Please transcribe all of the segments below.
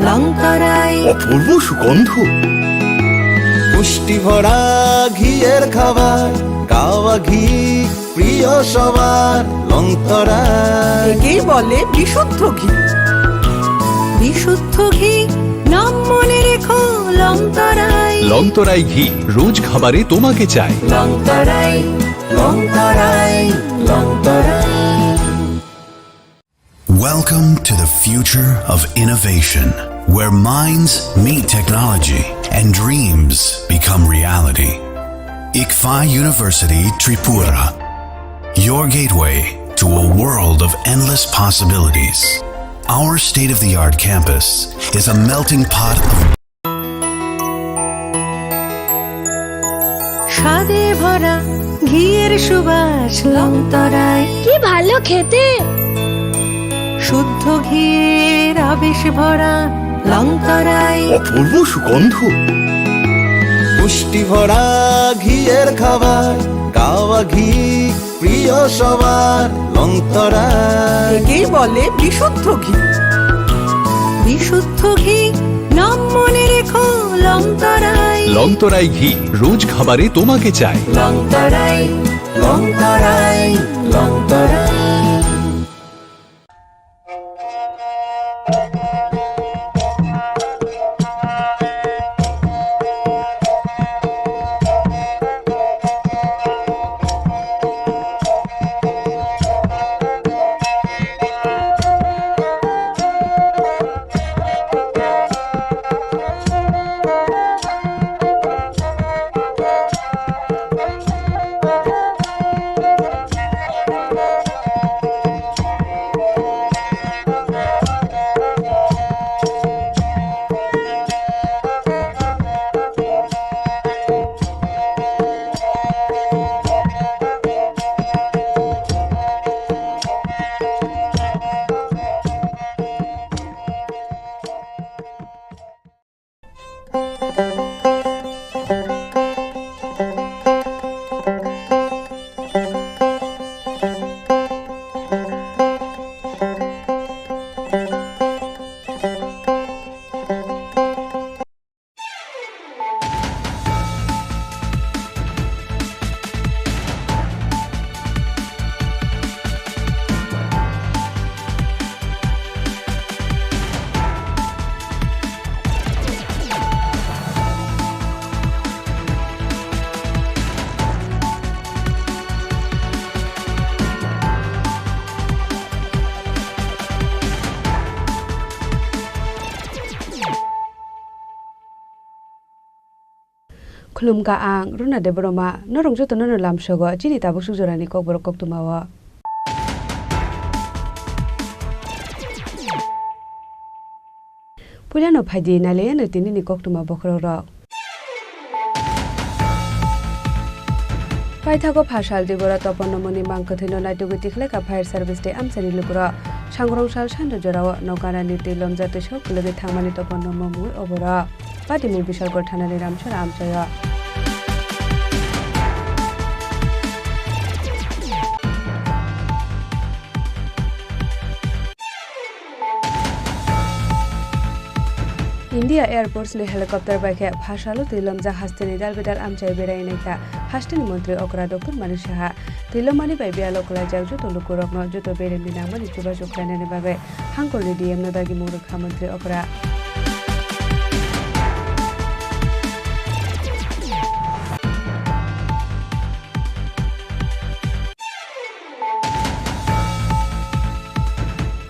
লঙ্কারাই অপূর্ব সুগন্ধ, পুষ্টি ভরা ঘিয়ের খাবার, গাওয়া ঘি প্রিয় সবার। লঙ্কারাই একেই বলে বিশুদ্ধ ঘি। বিশুদ্ধ ঘি নাম মনে রেখো, লঙ্কারাই। লংতরাই ঘি রোজ খাবারে তোমাকে চাই। লঙ্কারাই লঙ্কারাই লঙ্কারাই। Welcome to the future of innovation, where minds meet technology and dreams become reality. ICFA University Tripura, your gateway to a world of endless possibilities. Our state-of-the-art campus is a melting pot of স্বাদে ভরা ঘিয়ের সুবাস, লঙ্কারাই। কি ভালো খেতে, শুদ্ধ ঘিয়ের আবেশ ভরা, লঙ্কারাই। অপূর্ব সুগন্ধ, পুষ্টি ভরা ঘিয়ের খাবার, গাওয়া ঘি প্রিয় সবার। লঙ্কারাই একেই বলে বিশুদ্ধ ঘি। বিশুদ্ধ ঘি নাম মনে রেখো, লঙ্কারাই। লংতরাই ঘি রোজ খাবারে তোমাকে চাই। লঙ্কারাই লঙ্কারাই লঙ্কারাই। खुलुमगा आं रुना दे बरमा नरंग जतो ननो लामसगो चिनि ताबु सुजरानि कक बरक कक तुमावा पुलानो फाइदि नाले न तिनि नि कक तुमा बखरो र पाइथागो फासाल दिबरा तपनमनि मांकथैनो नाइटुगु तिखलेका फायर सार्भिस दे आमसानि लुकुरा सांग्रंसाल सान्द जराव नौकारानि तिलम जाते सौकलगे थांमानि तपनममु अबरा पाटिमु बिशालगढ़ थानानि रामसरा आमचाया इंडिया एयरफोर्स ने हेलिकॉप्टर बाइके भाषालो तिलम जहाजनि दालबेदाल आमचाय बेरायनायका हास्टेनि मंत्री अकरा डॉक्टर मानिक साहा तिलमानि बाय बियालो कला जागजु तलुकु रकनो जुतो बेरेमनि नामनि जुबा जुक्लायनायनि बागै हांकरनि डीएम नदागि मुरुखा मंत्री अकरा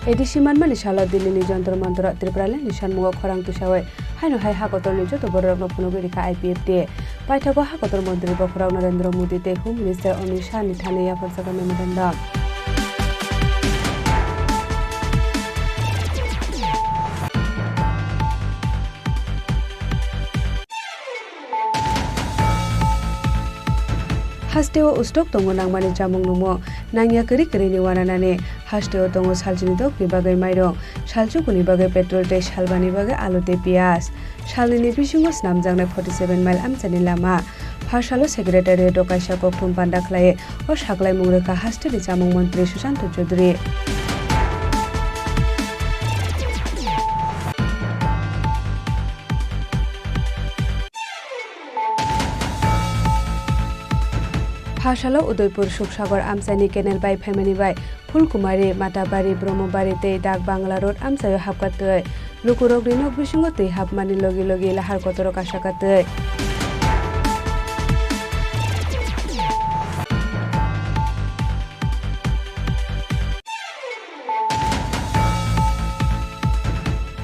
एडिसिमान मानि साला दिल्ली जंतर मंतर त्रिपुराले निशान मुगा खरां तुसावे हाइनो हाइ हाकतर निजो तो बररनो फुनुगेरिका आईपीएफटी पाइथागो हाकतर मंत्री बखराव नरेंद्र मोदी ते होम मिनिस्टर अमित शाह नि थाने या फरसाका मेमोरेंडम हास्टेओ उस्टक दंगो नांगमानि जामुं नुमो नांगिया करि करिनि वानानाने हास्टेओ दंगो सालजिनि दकनि बागै माइरं सालचुकुनि बागै पेट्रोल ते सालबानि बागै आलु ते पियाज सालनि बिसिङो स्नामजांनाय 47 माइल आमचानि लामा भाषालो सेक्रेटारियेट काइसा कक्थुम पान्डाख्लाये ओ साग्लाय मुंरेखा हास्टेनि जामुं मन्त्री Sushant Chaudhary Phasalo Udaipur Subsagar Amsani Kenel by Family by Fulkumari Matabari Bromobari Te Dak Bangla Road Amsayo Hapkatoi Lukurok Rinok Bishingote Hapmani Logi Logi Lahar Kotoro Kashakatoi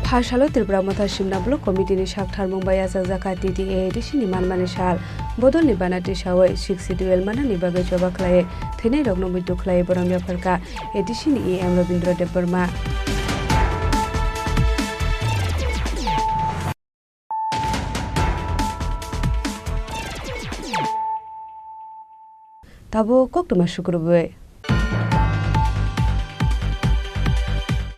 Phasalo Tripura Motha Shimna Block Committee ni Shakthar Mumbai Azaka TTA Edishini Manmani Shal Bodol ni Banati Shawai 6 Mana ni Bagai Choba Klaye Thene Rogno Mitu Klaye Boromya Farka Edishini EM Robindra Deparma Tabo Koktuma Shukruboy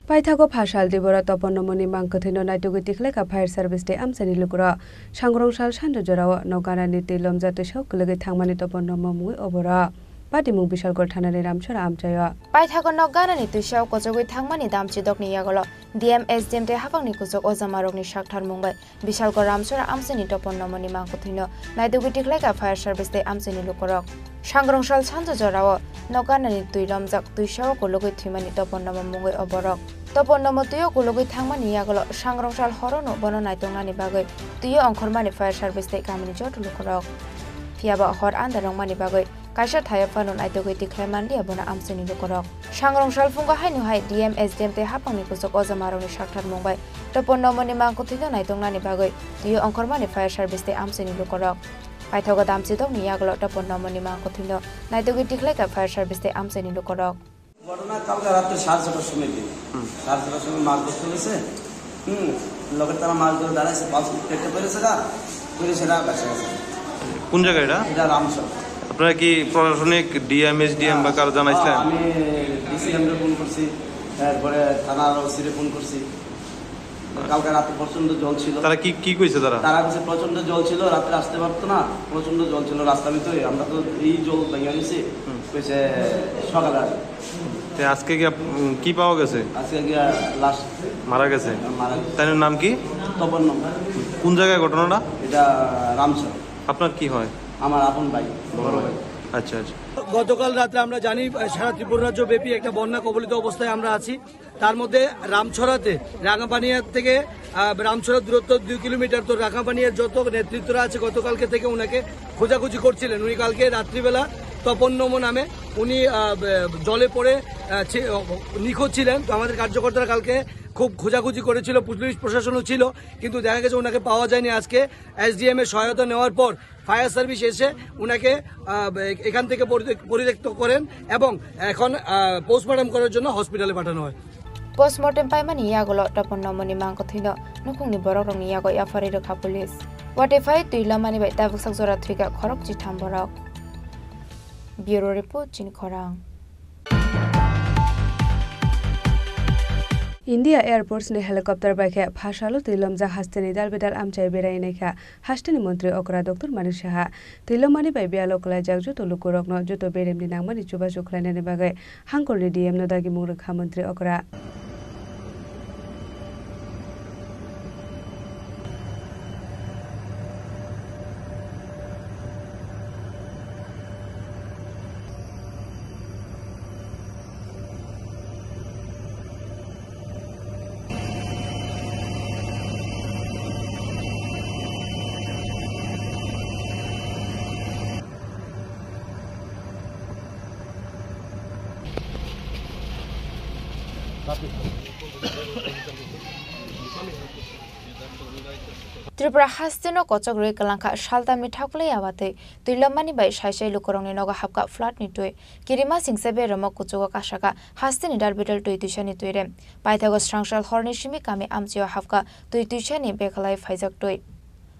Paithago Phasal Dibora Toponomoni Mankothino Naitugutik like a fire service day Amsani Lukura, Shangrong Shal Shandojara, Nogana Niti Lomza to Shok, Tangmani Toponomu Obora, Patimu Bishal Gortana Ramchara Amjaya. Paithago Nogana Nitu Shao Kozowi Tangmani Damchi Dokni Yagolo, DMS Demte Havani Kuzo Ozamarogni Shakhtar Mumbai, Bishal Goramchara Amsani Toponomoni Mankothino, Naitugutik like a fire service day Amsani Lukurok. Shangrong Shal Shandojara, Nogana Nitu Lomzak to Shao Kologi Timani Toponomu Oborok. Toponomo tuyo kulogi thangmani yagolo Shangrong Shal horono bono naitongani bagai tuyo ongkhormani fire service te kamini jotu lukorok phiaba hor andarong mani bagai kaisa thaya phanon aitogoi tikhlaimandi abona amseni lukorok Shangrong Shal funga hainu hai DMS demte hapangni kusok ojamaroni shakthar mumbai toponomo ni mangkuthino naitongnani bagai tuyo ongkhormani fire service te amseni lukorok paithoga damchi dongni yagolo toponomo ni mangkuthino naitogoi tikhlaika fire service te amseni lukorok ঘটনা কালকে রাতে 6:30টার সময় 6:30টার সময় মাছ ধরতে গেছে লোকের তারা মাছ ধরে দাঁড়াইছে পাঁচ পেটে পড়েছে না পড়ে সেটা কাছে গেছে কোন জায়গা এটা রামসর আপনারা কি প্রশাসনিক ডিএম বা কার জানাইছিলেন আমি ডিসিএম রে ফোন করছি তারপরে থানার ওসিরে ফোন করছি কালকে রাতে প্রচন্ড জল ছিল তারা কি কইছে তারা কাছে প্রচন্ড জল ছিল রাতে আসতে পারতো না প্রচন্ড জল ছিল রাস্তার ভিতরে আমরা তো এই জল ভেঙে গেছি কইছে সকালে আজকে কি পাওয়া গেছে আজকে লাশ মারা গেছে তার নাম কি তপন কোন জায়গায় ঘটনাটা এটা রামসর আপনার কি হয় আমার আপন ভাই বড় ভাই আচ্ছা আচ্ছা গতকাল রাতে আমরা জানি সারা ত্রিপুরা রাজ্য ব্যাপী একটা বন্যা কবলিত অবস্থায় আমরা আছি তার মধ্যে রামছড়াতে রাঙাপানিয়া থেকে রামছড়ার দূরত্ব 2 কিলোমিটার তো রাঙাপানিয়ার যত নেতৃত্বরা আছে গতকালকে থেকে উনাকে খোঁজাখুঁজি করছিলেন উনি কালকে রাত্রিবেলা তপন নমো নামে উনি জলে পড়ে নিখোঁজ ছিলেন তো আমাদের কার্যকর্তারা কালকে খুব খোঁজাখুঁজি করেছিল পুলিশ প্রশাসনও ছিল কিন্তু দেখা গেছে ওনাকে পাওয়া যায়নি আজকে এসডিএম এর সহায়তা নেওয়ার পর ফায়ার সার্ভিস এসে ওনাকে এখান থেকে পরিত্যক্ত করেন এবং এখন পোস্টমর্টম করার জন্য হসপিটালে পাঠানো হয় Postmortem paimani yagolo toponomoni mangkothino nukungni borokni yago yafari rakha police watify tuilamani bai tabuk sakjora thrika khorok chitham borok bureau report chin khorang India Airports ne helicopter baikhe Phasalo Tilom jahasteni dalbedal amchai berai nekha hasteni mantri okra Dr. Manish Saha Tilomani bai bialo kala jagju to lukurokno joto beremni nangmani chuba chuklaine ne bagai hangkorni DM no dagi murkha mantri okra Tripura hasteno kochok roi kalangkha shalta mithaklei abate tuilamani bai saisai lukorongni noga hapka flat ni tui kirima singsebe roma kuchuga kasaka hasteni darbital tui tuishani tuire paithago strangshal horni shimi kami amchio hapka tui tuishani bekhalai phaijak tui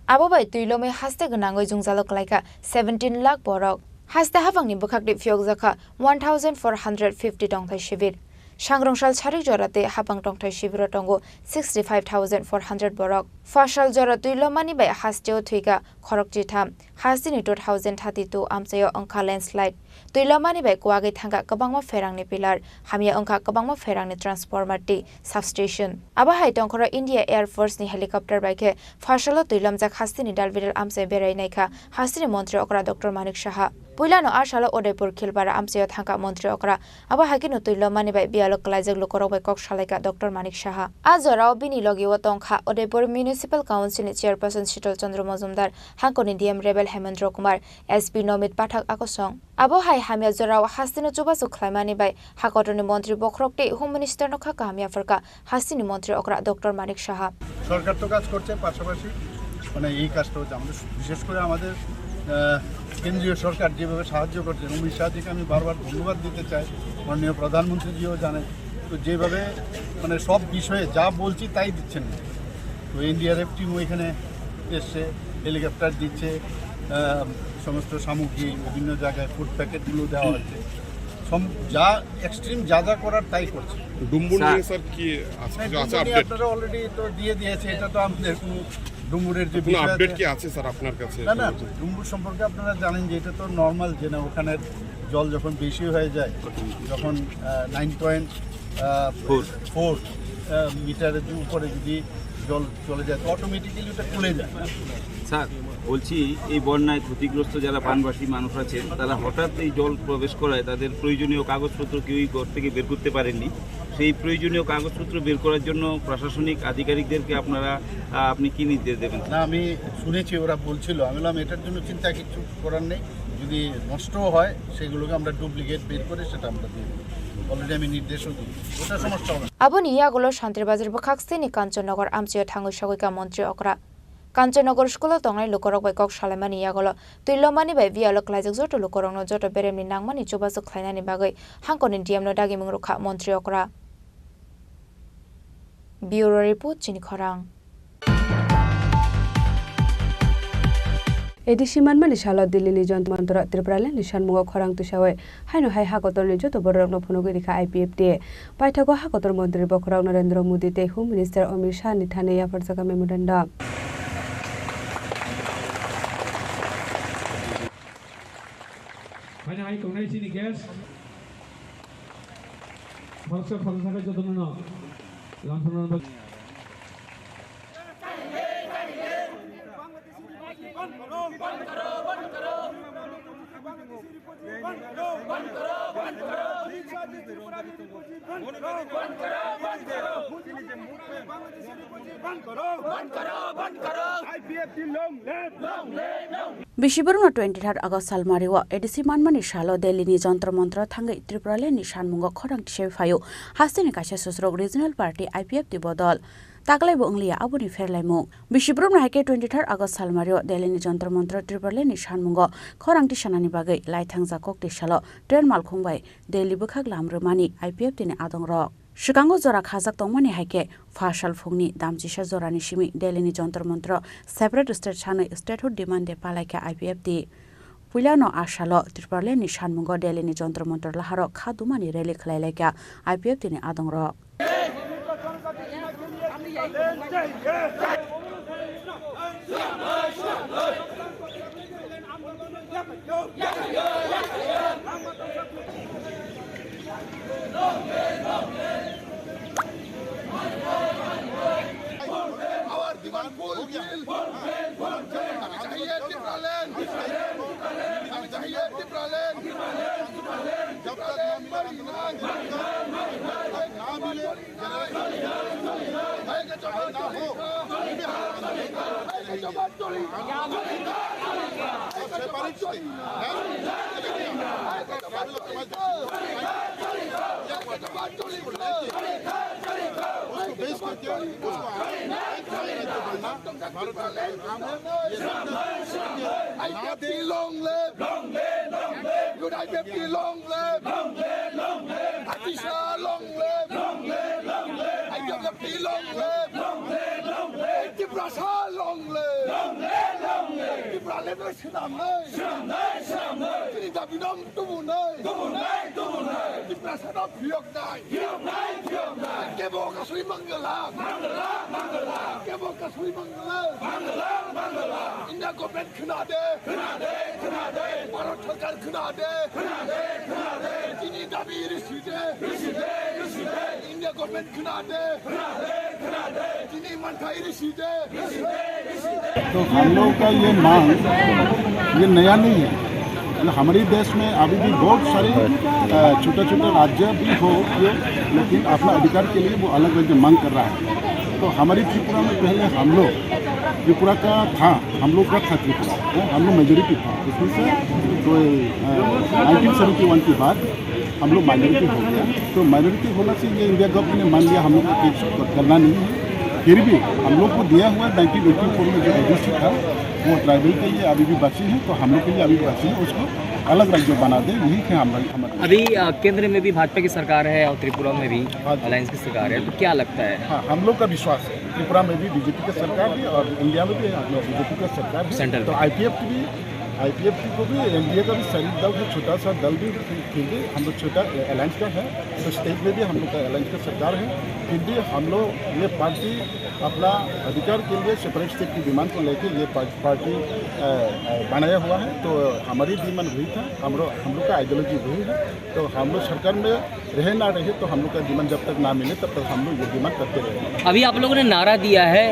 abo bai tuilome haste gnangoi jungjalo klaika 17 lakh borok haste hapangni bukhakni phiok jakha 1450 tongthai shibir Shangrongshal Charik Jorate Hapang Tongtai Shibiro Tongo 65,400 Borok. Fashal Jora Tuilomani by Hasteo Twiga, Korok Jitam, Hastini 2032 Amsayo Onka landslide. Tuilomani bai kuagi thanga kabangma ferangni pillar hamia ongkha kabangma ferangni transformer ti substation aba hai tongkhora India Air Force ni helicopter bai ke phashalo tuilomjak hastini dalbidal amse berai naikha hastini mantri okra Dr. Manik Saha Puilano Ashalo Udaipur Khilpara Amsio Thangka Mantri Okra Aba Hakinu Tuilomani bai bialo klajak lokorok bai kok shaleka Dr. Manik Saha Azorao bini logi watongkha Udaipur Municipal Council ni Chairperson Shitol Chandra Mazumdar Hankoni DM Rebel Hemendra Kumar SP Nomit Pathak Akosong Abo hai hamia zorao hastino chubasu khlaimani bai hakotoni mantri bokrokte Home Minister nokha kamia farka hastini mantri okra Dr. Manik Saha সরকার তো কাজ করছে পাশাপাশি মানে এই কাজটা হচ্ছে আমাদের বিশেষ করে আমাদের কেন্দ্রীয় সরকার যেভাবে সাহায্য করছেন অমিত শাহজিকে আমি বারবার ধন্যবাদ দিতে চাই মাননীয় প্রধানমন্ত্রীজিও জানেন তো যেভাবে মানে সব বিষয়ে যা বলছি তাই দিচ্ছেন তো এনডিআরএফ টিমও এখানে এসছে হেলিকপ্টার দিচ্ছে সমস্ত সামগ্রী বিভিন্ন জায়গায় ফুড প্যাকেটগুলো দেওয়া হচ্ছে যা এক্সট্রিম যা যা করার তাই করছে ডুম্বুর নিয়ে স্যার কি আছে আপডেট আপনারা অলরেডি তো দিয়ে দিয়েছে এটা তো আমাদের কোনো ডুম্বুরের যে কোনো আপডেট কি আছে স্যার আপনার কাছে না ডুম্বুর সম্পর্কে আপনারা জানেন যে এটা তো নর্মাল যে না ওখানের জল যখন বেশি হয়ে যায় যখন 9.4 মিটারের উপরে যদি জল চলে যায় তো অটোমেটিক্যালি ওটা খুলে যায় স্যার বলছি এই বন্যায় ক্ষতিগ্রস্ত যারা বানবাসী মানুষ আছেন তারা হঠাৎ এই জল প্রবেশ করায় তাদের প্রয়োজনীয় কাগজপত্র কেউই ঘর থেকে বের করতে পারেননি সেই প্রয়োজনীয় কাগজপত্র বের করার জন্য প্রশাসনিক আধিকারিকদেরকে আপনি কি নির্দেশ দেবেন না আমি শুনেছি ওরা বলছিল আমি বললাম এটার জন্য চিন্তা কিছু করার নেই যদি নষ্টও হয় সেগুলোকে আমরা ডুপ্লিকেট বের করে সেটা আমরা দিয়ে দেবো অলরেডি আমি নির্দেশও দিই ওটা সমস্যা হবে Aboni Yagolo Shantirbajar Bakaksini Kanchannagar Amchio Thangu Shagika Mantri Okra Kanchannagar School Tongai Lokorok by Kok Shalemani Yagolo Tuilomani by Vialo Klajak Zoto Lokorong Zoto Beremni Nangmani Chubasu Klainani Bagai Hankon in Diam no Dagi Mungruka Mantri Okra Bureau Report Chinikorang ADC মানমানি সালত দিল্লি যন্ত্রমন্ত্র ত্রিপুরালে নিশান মুগ খরাং তুষাওয়ে হাইনো high হাকতর নি যত বড় রত্ন ফনুগি রেখা IPF দিয়ে পাইথাগো হাকতর মন্ত্রী বখরাও নরেন্দ্র মোদি তে home minister Amit Shah নি থানে ইয়াফার জাকা মেমোরেন্ডাম হাই হাই কোনাই চিনি গ্যাস ফলসে ফলসে যত ন লামফনন Bishiburno 23 August Salmariwa edisi manmani shalo Delhi ni jantar mantra thangai Tripurale ni shanmungo khorang tishe phayo hastini kasha susrok regional party IPF ti bodol taklai bo onglia abuni ferlaimo Bishiburno haike 23 August Salmariwa Delhi ni jantar mantra Tripurale ni shanmungo khorang tishanani bagai laithangja kokti shalo train malkhungbai Delhi bukhak lamrumani IPF ti ni adongrok Shikango Zora Khazak Tongmani Haike, Fashal Fungni, Damjisha Zorani Shimi, Delhi ni Jantar Mantra, separate state channel statehood demand de Palaka IPFD. Puilano Ashalo, Tripurale ni Shanmungo, Delhi ni Jantar Mantra Laharo, Kadumani Relic Laileka, IPFD ni Adongro. Long live, long live, long live. Good IPFD, long live, long live, long live. Atisha, long live, long live, long live. IPFD, long live, long live, long live. Tibrasa, long live, long live, long live. Tibrale, Petrol Sinam Nay, Tinida Bidom Tubu Nay, the President of Hyok Nay, Kebo Kasui Mangala, Kebo Kasui Mangala, India Government Kanade, Bharat Sarkar Kanade, Tinida Birishide, India Government Kanade, Tini Mantai Rishide. तो हम लोग का ये मांग ये नया नहीं है, हमारे देश में अभी भी बहुत सारे छोटे छोटे राज्य भी हो लेकिन अपना अधिकार के लिए वो अलग अलग मांग कर रहा है। तो हमारी त्रिपुरा में पहले हम लोग त्रिपुरा का था, हम लोग का था त्रिपुरा, हम लोग मेजोरिटी था, इसमें से तो 1971 के बाद हम लोग माइनॉरिटी हो गया। तो माइनॉरिटी होना से ये इंडिया गवर्नमेंट ने मान लिया हम लोग को करना नहीं है। फिर भी हम लोग को दिया हुआ 1984 में जो ओबीसी था वो ट्राइबल के लिए अभी भी बाकी है, तो हम लोग के लिए अभी बाकी है, उसको अलग राज्य बना दे, यही है हमारे। अभी केंद्र में भी भाजपा की सरकार है और त्रिपुरा में भी अलायंस की सरकार है, तो क्या लगता है? हाँ, हम लोग का विश्वास है त्रिपुरा में भी बीजेपी की सरकार है और इंडिया में भी बीजेपी का सरकार है। सेंट्रल तो IPF को भी एनडीए का भी शरीक दल है, छोटा सा दल भी, फिर भी हम लोग छोटा अलायंस का है। तो स्टेट में भी हम लोग का अलायंस का सरकार है, फिर भी हम लोग ये पार्टी अपना अधिकार के लिए सेपरेट स्टेट की डिमांड को लेकर ये पार्टी बनाया हुआ है। तो हमारी डिमांड वही था, हम लोग का आइडियोलॉजी वही है। तो हम लोग सरकार में रहे ना रहे तो हम लोग का डिमांड जब तक ना मिले तब तक हम लोग ये डिमांड करते रहेंगे। अभी आप लोगों ने नारा दिया है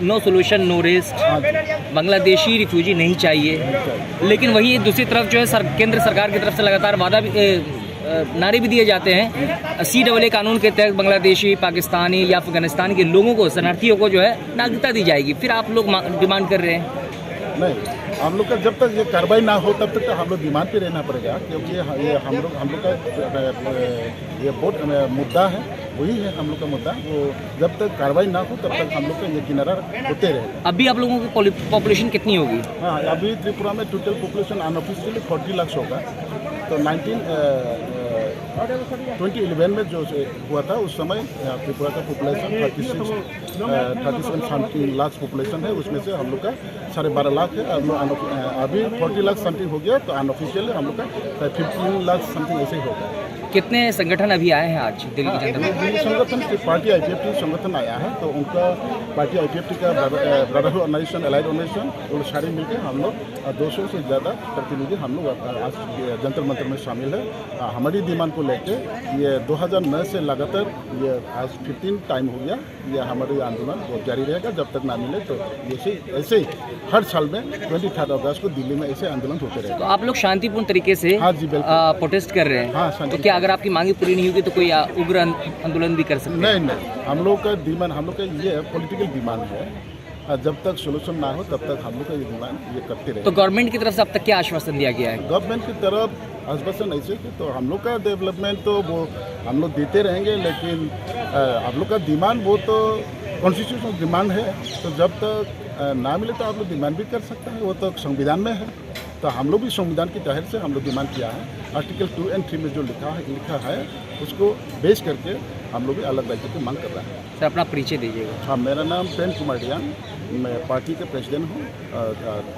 no solution no rest, Bangladeshi refugee नहीं चाहिए, लेकिन वही दूसरी तरफ जो है केंद्र सरकार की तरफ से लगातार वादा भी नारे भी दिए जाते हैं CAA कानून के तहत बांग्लादेशी, पाकिस्तानी या अफगानिस्तान के लोगों को, शरणार्थियों को जो है नागरिकता दी जाएगी। फिर आप लोग डिमांड कर रहे हैं? नहीं, हम लोग का जब तक ये कार्रवाई ना हो तब तक हम लोग डिमांड पे रहना पड़ेगा, क्योंकि ये हम लोग का ये बहुत मुद्दा है, वही है हम लोग का मुद्दा। वो जब तक कार्रवाई ना हो तब तक हम लोग का ये किनारा होते रहेगा। अभी आप लोगों की पॉपुलेशन कितनी होगी? हाँ, अभी त्रिपुरा में टोटल पॉपुलेशन अनऑफिशियली 40 लाख होगा। तो 2011 में जो हुआ था उस समय त्रिपुरा का पॉपुलेशन 37 समथिंग लाख पॉपुलेशन है, उसमें से हम लोग का 12.5 लाख है। अभी 40 लाख समथिंग हो गया, तो अनऑफिशियल हम लोग का 15 लाख समथिंग ऐसे ही होगा। कितने संगठन अभी आए हैं आज दिल्ली की जनता? संगठन पार्टी IPFT संगठन आया है, तो उनका पार्टी IPFT का ब्रदरहुड ऑर्गेनाइजेशन, एलाइड ऑर्गेनाइजेशन, वो सारे मिलकर हम लोग 200 से ज़्यादा प्रतिनिधि हम लोग आज जंतर मंतर में शामिल है। हमारी डिमांड को लेकर ये 2009 से लगातार ये आज 15 टाइम हो गया, ये हमारी आंदोलन वो जारी रहेगा जब तक ना मिले। तो ऐसे ही हर साल में 23 अगस्त को दिल्ली में ऐसे आंदोलन होते रहेगा। तो आप लोग शांतिपूर्ण तरीके से प्रोटेस्ट कर रहे हैं? हाँ, तो क्या अगर आपकी मांगे पूरी नहीं होगी तो कोई उग्र आंदोलन भी कर सकते हैं? नहीं, हम लोग का डिमांड, हम लोग का ये पॉलिटिकल डिमांड है, जब तक सोल्यूशन ना हो तब तक हम लोग का ये डिमांड ये करते रहे। तो गवर्नमेंट की तरफ से अब तक क्या आश्वासन दिया गया है? गवर्नमेंट की तरफ आश्वासन ऐसे कि तो हम लोग का डेवलपमेंट तो वो हम लोग देते रहेंगे, लेकिन हम लोग का डिमांड वो तो कॉन्स्टिट्यूशनल डिमांड है, तो जब तक ना मिले तो आप लोग डिमांड भी कर सकते हैं, वो तो संविधान में है। तो हम लोग भी संविधान की तहत से हम लोग डिमांड किया है, आर्टिकल 2 और 3 में जो लिखा है उसको बेस करके हम लोग भी अलग राज्य की मांग कर रहे हैं। सर, अपना परिचय दीजिएगा। हाँ, मेरा नाम प्रेम कुमार डियान, मैं पार्टी के प्रेसिडेंट हूँ,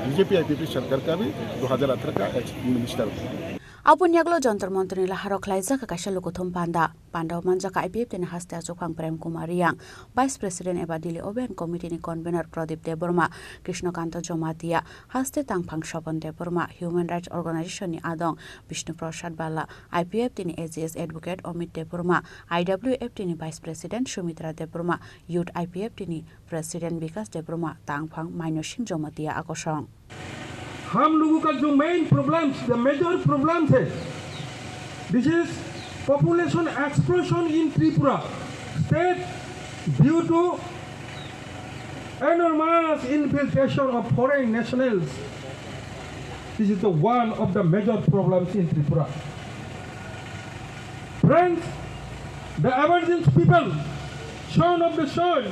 BJP IPP सरकार का भी 2018 का एक्स मिनिस्टर हूँ। Apunyaglo jantar montri la harok laisa ka kasha lokothum panda manja ka IPF tene hasta chokang Prem Kumar yang Vice President eba Dili Oben Committee ni Convener Pradip Deborma Krishnakanto Jomatia haste tangphang Shobon Deborma Human Rights Organization ni Adong Vishnu Prasad Bala IPF tene AGS Advocate Omid Deborma IWF tene Vice President Shumitra Deborma Youth IPF tene President Vikas Deborma tangphang Mainoshin Jomatia akosong हम लोगों का जो main problems, the major problems है, this is population explosion in Tripura state due to enormous infiltration of foreign nationals. This is the one of the major problems in Tripura. Friends, the Aboriginal people, son of the soil,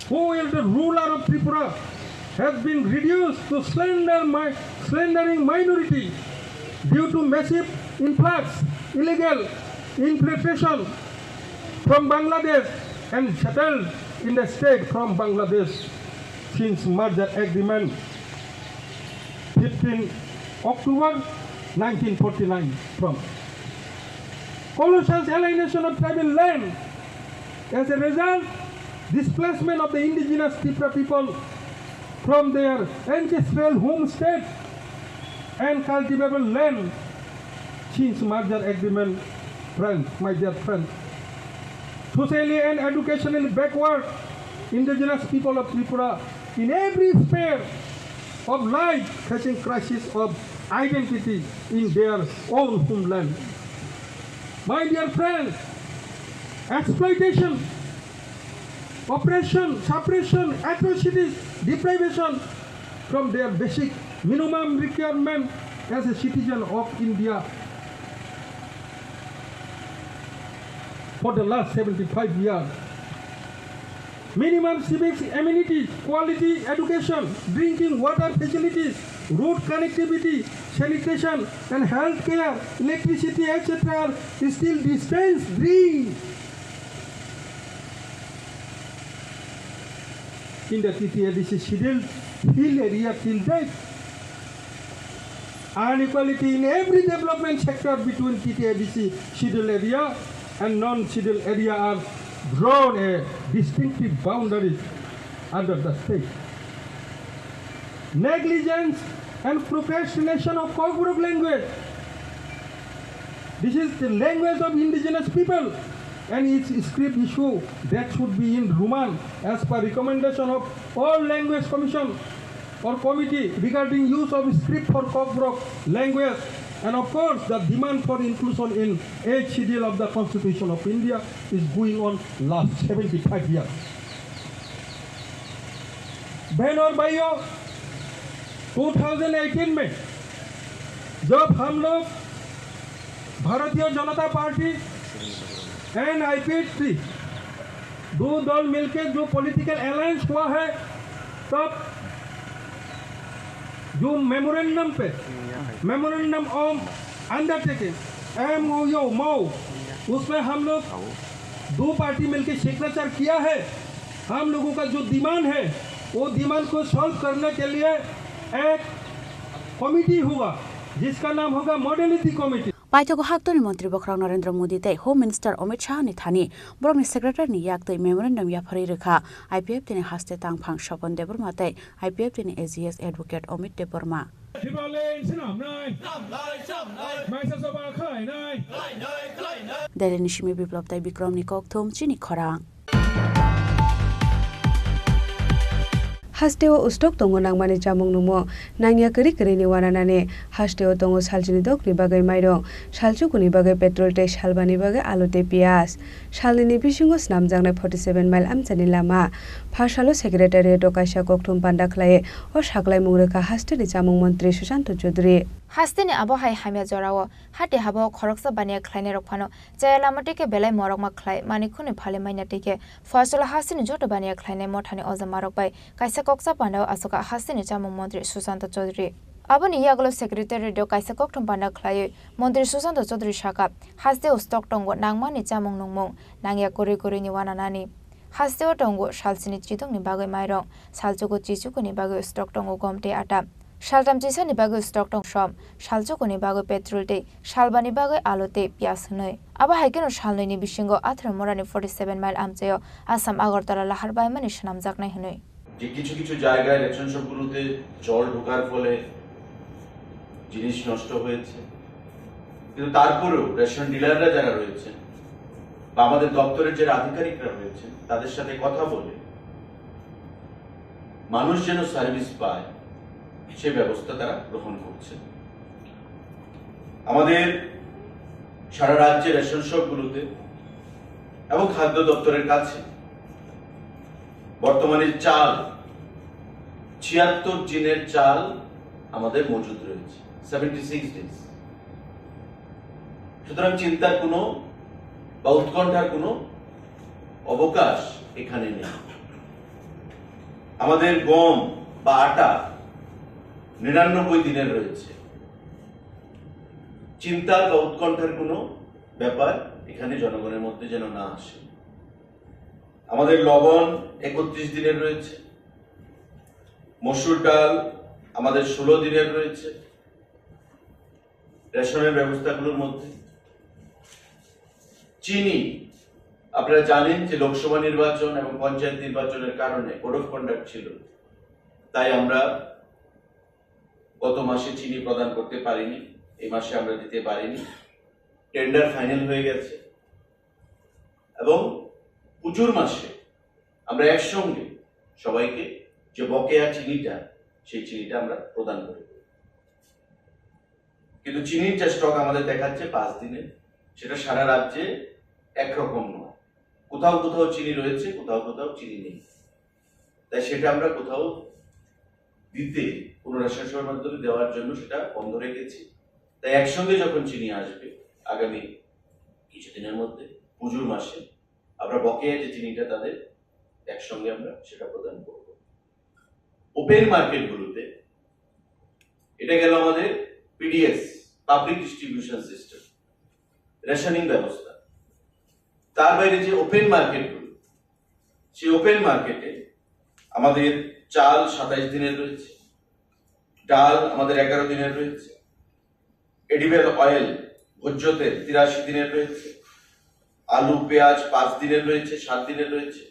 who is the ruler of Tripura, has been reduced to slendering minority due to massive influx, illegal infiltration from Bangladesh and settled in the state from Bangladesh since merger agreement. 15 October 1949 from colossal alienation of tribal land. As a result, displacement of the indigenous Tripura people from their ancestral homestead and cultivable land since merger agreement, friends, my dear friends. Socially and educationally backward indigenous people of Tripura in every sphere of life facing crisis of identity in their own homeland. My dear friends, exploitation, oppression, suppression, atrocities, deprivation from their basic minimum requirement as a citizen of India for the last 75 years. Minimum civic amenities, quality education, drinking water facilities, road connectivity, sanitation and health care, electricity, etc. is still distant dream in the TTADC scheduled hill area till date. Inequality in every development sector between TTADC scheduled area and non-scheduled area are drawn a distinctive boundaries under the state. Negligence and procrastination of Kogbrook language. This is the language of indigenous people and its script issue that should be in Roman as per recommendation of all language commission or committee regarding use of script for Kogbrook language, and of course the demand for inclusion in 8th schedule of the Constitution of India is going on last 75 years. बहन और भाइयों, 2018 में जब हम लोग Bharatiya Janata party and IPHT दो दल मिलकर जो पॉलिटिकल अलायंस हुआ है, तब जो मेमोरेंडम ऑफ अंडरटेकिंग MOU उसमें हम लोग दो पार्टी मिलकर सिग्नेचर किया है। हम लोगों का जो डिमांड है वो डिमांड को सॉल्व करने के लिए एक कमिटी होगा जिसका नाम होगा modality committee. Paitoko Haktoni Montri Bokrang Narendra Modi te Home Minister Amit Shah ni thani Borong ni Secretary ni yak te memorandum ya phari rekha IPF tini haste tang phang Shopon Deborma te IPF tini AGS Advocate Amit Deborma Dele Nishimi Biplop tai Bikram ni Kok Thom Chini Khorang Hasteo ustok tongo nangmani jamung numo nangya keri keri ni wananane hasteo tongo saljini dok ni bagai mairo salchuku ni bagai petrol te salbani bagai alute pias salini bisingo snamjangne 47 mile amchani lama phasalo secretary tokaisha kokthum panda khlaye o saklai mungreka hasteni jamung mantri Sushant Chaudhary Hasteni abohai hamya jorao hati habo khoroksa bania khlaine rokphano chayalamatike belai morokma khlai manikhuni phale mainatike fasalo hasteni joto bania khlaine mothani ozamarok bai kaisa koksa pandao asoka hasteni jamung mantri Sushant Chaudhary Aboni yaglo secretary do kaisa kokthum panda khlaye mantri Sushant Chaudhary shaka haste ustok tongo nangmani jamung nungmung nangya kori kori ni wananani Hasteo tongo salsini chitong ni bagai mairong salchuko chichuko ni bagai stock tongo gomte ata Shaltam chisa ni bagai stock tong shom salchuko ni bagai petrol te salbani bagai alote pias hnoi aba haikeno salnoi ni bisingo athra morani 47 mile amchayo Assam Agartala Laharbai mani shnamjak nai hnoi যে কিছু কিছু জায়গায় ration শপগুলোতে জল ঢোকার ফলে জিনিস নষ্ট হয়েছে কিন্তু তারপরেও রেশন ডিলাররা যারা রয়েছে বা আমাদের দপ্তরের যারা আধিকারিকরা রয়েছে তাদের সাথে কথা বলে মানুষ যেন সার্ভিস পায় সে ব্যবস্থা তারা গ্রহণ করছে আমাদের সারা রাজ্যের রেশন শপগুলোতে এবং খাদ্য দপ্তরের কাছে বর্তমানে চাল 76 দিনের চাল আমাদের মজুদ রয়েছে 76 ডেজ সুতরাং চিন্তার কোনো বা উৎকণ্ঠার কোনো অবকাশ এখানে নেই আমাদের গম বা আটা 99 দিনের রয়েছে চিন্তার বা উৎকণ্ঠার কোনো ব্যাপার এখানে জনগণের মধ্যে যেন না আসে আমাদের লবণ 31 দিনের রয়েছে মসুর ডাল আমাদের 16 দিনের রয়েছে রেশনের ব্যবস্থাগুলোর মধ্যে। চিনি, আপনারা জানেন যে লোকসভা নির্বাচন এবং পঞ্চায়েত নির্বাচনের কারণে কোড অফ কন্ডাক্ট ছিল, তাই আমরা গত মাসে চিনি প্রদান করতে পারিনি, এই মাসে আমরা দিতে পারিনি। টেন্ডার ফাইনাল হয়ে গেছে এবং পুজোর মাসে আমরা একসঙ্গে সবাইকে যে বকেয়া চিনিটা, সেই চিনিটা আমরা প্রদান করি। কিন্তু চিনির যে স্টক আমাদের দেখাচ্ছে 5 দিনে, সেটা সারা রাজ্যে একরকম নয়। কোথাও কোথাও চিনি রয়েছে, কোথাও কোথাও চিনি নেই। তাই সেটা আমরা কোথাও দিতে কোনো রেশন শপের মাধ্যমে দেওয়ার জন্য সেটা বন্ধ রেখেছি। তাই একসঙ্গে যখন চিনি আসবে আগামী কিছুদিনের মধ্যে পুজোর মাসে, আমরা বকেয়া যে চিনিটা তাদের একসঙ্গে আমরা সেটা প্রদান করব। ওপেন মার্কেটগুলোতে এটা গেল আমাদের PDS, public distribution system, rationing ব্যবস্থা। তার বাইরে যে ওপেন মার্কেটগুলো, সেই ওপেন মার্কেটে আমাদের চাল 27 দিনের রয়েছে, ডাল আমাদের 11 দিনের রয়েছে, এডিবল অয়েল, ভোজ্য তেল 83 দিনের রয়েছে, আলু পেঁয়াজ 5 দিনের রয়েছে, 7 দিনের রয়েছে,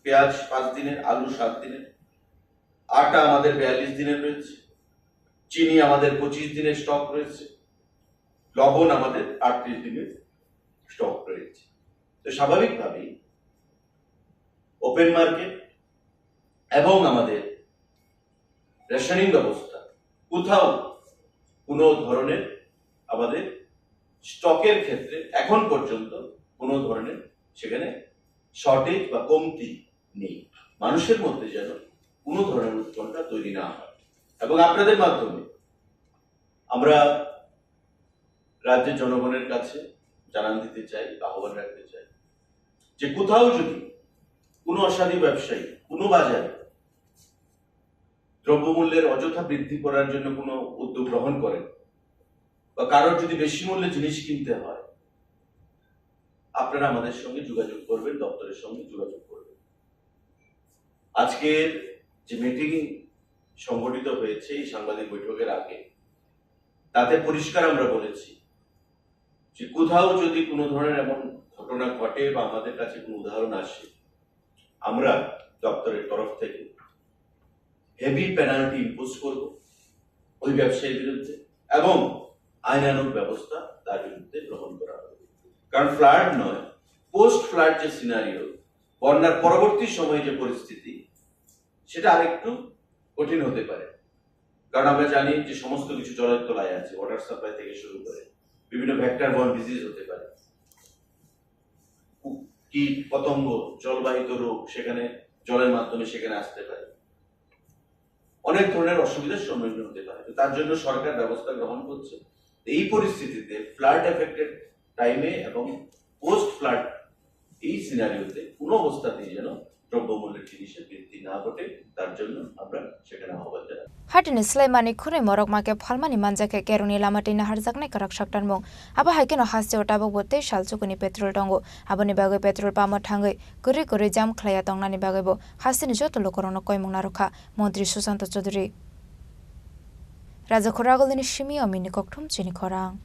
পেঁয়াজ 5 দিনের, আলু 7 দিনের, আটা আমাদের 42 দিনের রয়েছে, চিনি আমাদের 25 দিনের স্টক রয়েছে, লবণ আমাদের 38 দিনের স্টক রয়েছে। তো স্বাভাবিকভাবেই ওপেন মার্কেট এবং আমাদের রেশনিং ব্যবস্থা কোথাও কোনো ধরনের আমাদের স্টকের ক্ষেত্রে এখন পর্যন্ত কোনো ধরনের সেখানে শর্টেজ বা কমতি নেই। মানুষের মধ্যে যেন কোনো ধরনের উৎকণ্ঠা তৈরি না হয়। এবং আপনাদের মাধ্যমে আমরা রাজ্যের জনগণের কাছে জানান দিতে চাই, আহ্বান রাখতে চাই যে কোথাও যদি কোনো অসাধু ব্যবসায়ী কোনো বাজারে দ্রব্যমূল্যের অযথা বৃদ্ধি করার জন্য কোনো উদ্যোগ গ্রহণ করেন বা কারোর যদি বেশি মূল্যে জিনিস কিনতে হয়, আপনারা আমাদের সঙ্গে যোগাযোগ করবেন, দপ্তরের সঙ্গে যোগাযোগ করবেন। আজকের যে মিটিং সংগঠিত হয়েছে এই সাংবাদিক বৈঠকের আগে, তাতে পরিষ্কার আমরা বলেছি যে কোথাও যদি কোনো ধরনের এমন ঘটনা ঘটে বা আমাদের কাছে কোনো উদাহরণ আসে, আমরা দপ্তরের তরফ থেকে হেভি পেনাল্টি ইম্পোজ করব ওই ব্যবসায়ীর বিরুদ্ধে এবং আইনানুগ ব্যবস্থা তার বিরুদ্ধে গ্রহণ করা হবে। কারণ ফ্লাড নয়, পোস্ট ফ্লাড যে সিনারিও, বন্যার পরবর্তী সময়ে যে পরিস্থিতি, সেটা আরেকটু কঠিন হতে পারে। কারণ আমরা জানি যে সমস্ত কিছু জলের তলায় আছে, ওয়াটার সাপ্লাই থেকে শুরু করে বিভিন্ন ভেক্টর বর্ন ডিজিজ হতে পারে, কীট পতঙ্গ, জলবাহিত রোগ সেখানে জলের মাধ্যমে সেখানে আসতে পারে, অনেক ধরনের অসুবিধার সম্মুখীন হতে পারে। তার জন্য সরকার ব্যবস্থা গ্রহণ করছে। এই পরিস্থিতিতে ফ্লাড এফেক্টেড টাইমে এবং পোস্ট ফ্লাড এই সিনারিওতে কোনো অবস্থাতেই যেন দ্রব্যমূল্যের জিনিসের বৃদ্ধি না ঘটে, তার জন্য আমরা সেখানে আহ্বান জানাই। Hatin Slaimani Kure Morok Make Palmani Manjake Keruni Lamatina Harzakne Karak Shaktanmo, Aba Haikino Hasti Otabo Bote, Shalchukuni Petrol Tongo, Abonibago Petrol Pamo Tango, Kuri Jam Klaya Tongani Bagabo, Hastin Jotolo Korono Koimunaroka, Montri Susanto Chodri Razakoragol in Shimi or Minikoktum Chinikorang.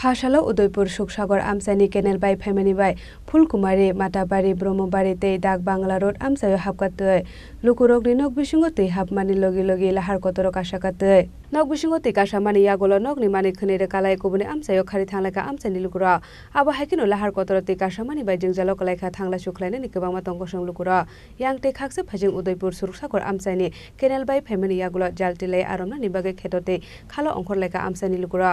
ফাশালো উদয়পুর সুখসাগর আমসানি canal বাই family বাই ফুলকুমারি মাতাবাড়ি ব্রহ্মবাড়িতে dak bungalow road আমসায় হাবকাতে লুকুরগনি নক বিসঙ্গতে হাবমানি লগি লগি লাহার কতর কাশাকাতে নক বিসঙ্গতে কাশামানি ইয়াগল নকনি মানি খনিরে কালাই কবনি আমসায় খারি থাংলাকা আমসানি লুকুরা আবা হাইকিনো লাহার কতরতে কাশামানি বাই জিংজালো কালাইখা থাংলা সুখলাইনে নিকেবাংমা তংকসং লুকুরা ইয়াংতে খাকসে ফাজিং উদয়পুর সুখসাগর আমসানি কেনেল বাই ফ্যামিলি ইয়াগুলো জালটিলাই আরমনা নিবাগে খেততে খালো অংখর লেখা আমসানি লুকুরা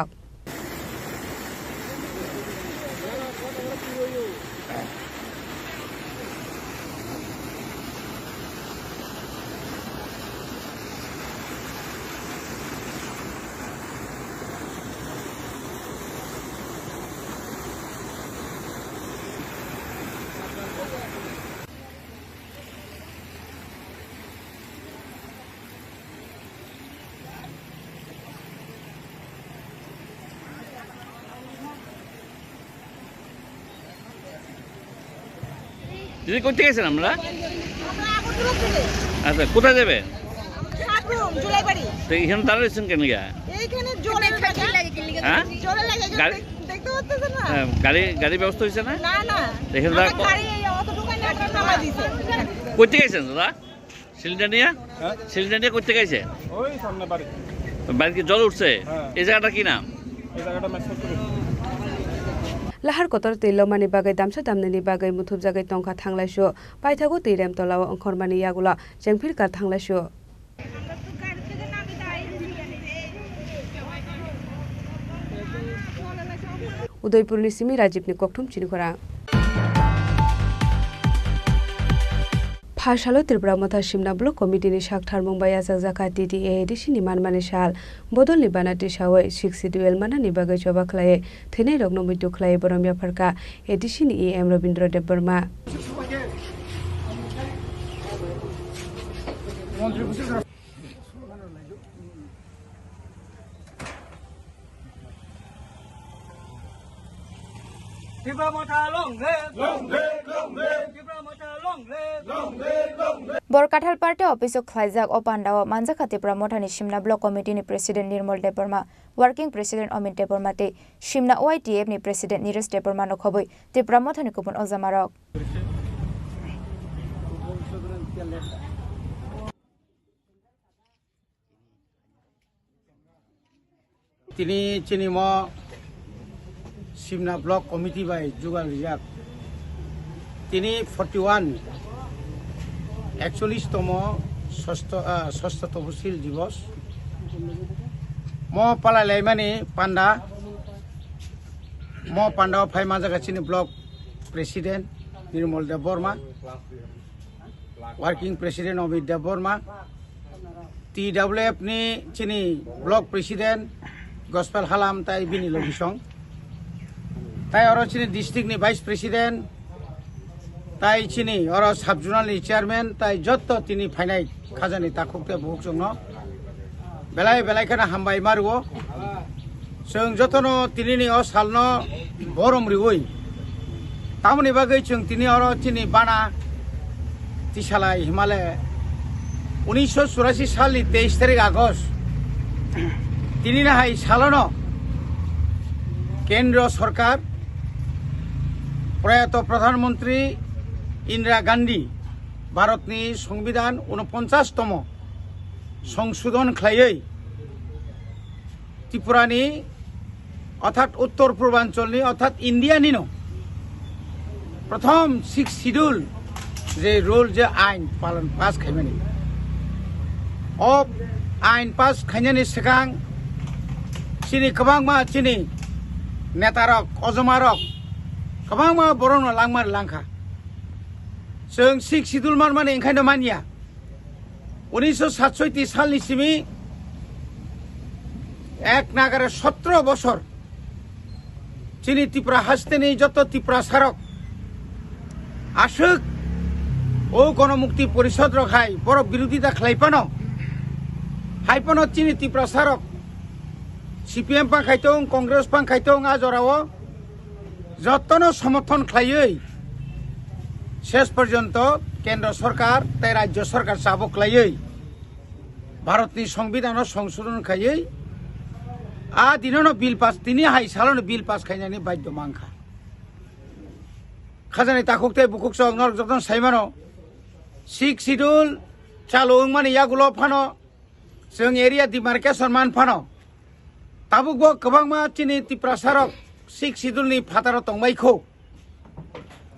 দিদি করতে গেছেন আমরা আচ্ছা কোথায় যাবে জুলাইবাড়ি তো এখানে দাঁড়িয়েছেন কেন গিয়া এইখানে জোরে লাগে হ্যাঁ জোরে লাগে গাড়ি দেখতে পাচ্ছেন না গাড়ি ব্যবস্থা হয়েছে না না না এখানে গাড়ি অত দোকানে আপনারা নামাই দিয়েছে করতে গেছেন দাদা সিলিন্ডার নিয়ে করতে গেছে ওই সামনে বাড়ি বাড়িতে জল উঠছে এই জায়গাটা কি নাম এই জায়গাটা lahar kotor teilomani bagai damsa damnani bagai muthub jagai tongkha thanglaisu paithago teirem tolaw onkhormani yagula jengphir ka thanglaisu Udaipurni simi Rajibni kokthum chinikhora Phashalo Tripura Motha Shimna Block Committee ni Shakthar Mumbai Azakzaka TTA edition ni manmani shal bodol ni banati shawai 6 duel mana ni bagai choba khlaye thene rogno mitu khlaye boromya pharka edition ni EM Robindra Dev Burma Borkathal Party Office of Khlaijak Opandawa Manjakha Tripura Mothani Shimna Block Committee ni President Nirmal Dev Burma Working President Amit Dev Burma te Shimna OITF ni President Niresh Dev Burma no khoboi Tripura Mothani kupon ojamarok তিনি চিনিম Simna block committee by যুগাল রিজাক তিনি 41তম ষষ্ঠ তফসিল দিবস ম পালাইলাইমানি পান্ডা ম পান্ডা phi মাজাগাছিনি block president নির্মল দেব Varma working president Amit দেব Varma TWF ni chini block president gospel halam tai bini logisong tai oro chini district ni vice president tai chini oro sub zonal ni chairman tai jotto tini phainai khajani takukte bukjongno belai kana hambai maruo जों जतनो तिनि ओ सालनो बरम रिवै तामनि बागै जों तिनि अरो तिनि बाना तिसालाय हिमालय 1984 सालनि 23 तारिख August तिनि नाहाय सालनो केंद्र सरकार प्रयात प्रधानमंत्री इंदिरा गांधी भारतनि संविधान 49तम संशोधन खालायै त्रिपुरानि अर्थात उत्तर पूर्वांचलनि अर्थात इंडियानि प्रथम 6 शिड्यूल जे रूल जे आइन पालन पास खायमानि आइन पास खायनायनि सिगां चिनि गोबांमा चिनि नेतारक अजमारक गोबांमा बरनो लांमार लांखा जों 6 शिड्यूल माने ओंखायनो मानिया 1967 सालनि सिमि एक नागारे 17 बছর चिनि त्रिपुरा हास्तेनि जत त्रिपुरा सारक आसुक ओ गणमुक्ति परिषद रखाय बर विरोधिता खालायपानो हायपानो चिनि त्रिपुरा सारक CPM पा खायतों कांग्रेस पा खायतों आजराव जतनो समर्थन खालायै शेष पर्यन्त केंद्र सरकार तै राज्य सरकार चाबो खालायै भारतनि संविधान संशोधन खायै आ दिननो बिल पास तिनि हाय सालनो बिल पास खायनायनि बाध्य मांखा खाजानि ताखुकते बुकुकसं नर जतन सायमानो 6 शिड्यूल चालु माने यागुलो फानो जों एरिया डिमार्केशन मान फानो ताबुकबो गोबांमा चिनि त्रिपुरा सारक 6 शिड्यूलनि फातार तंबायखौ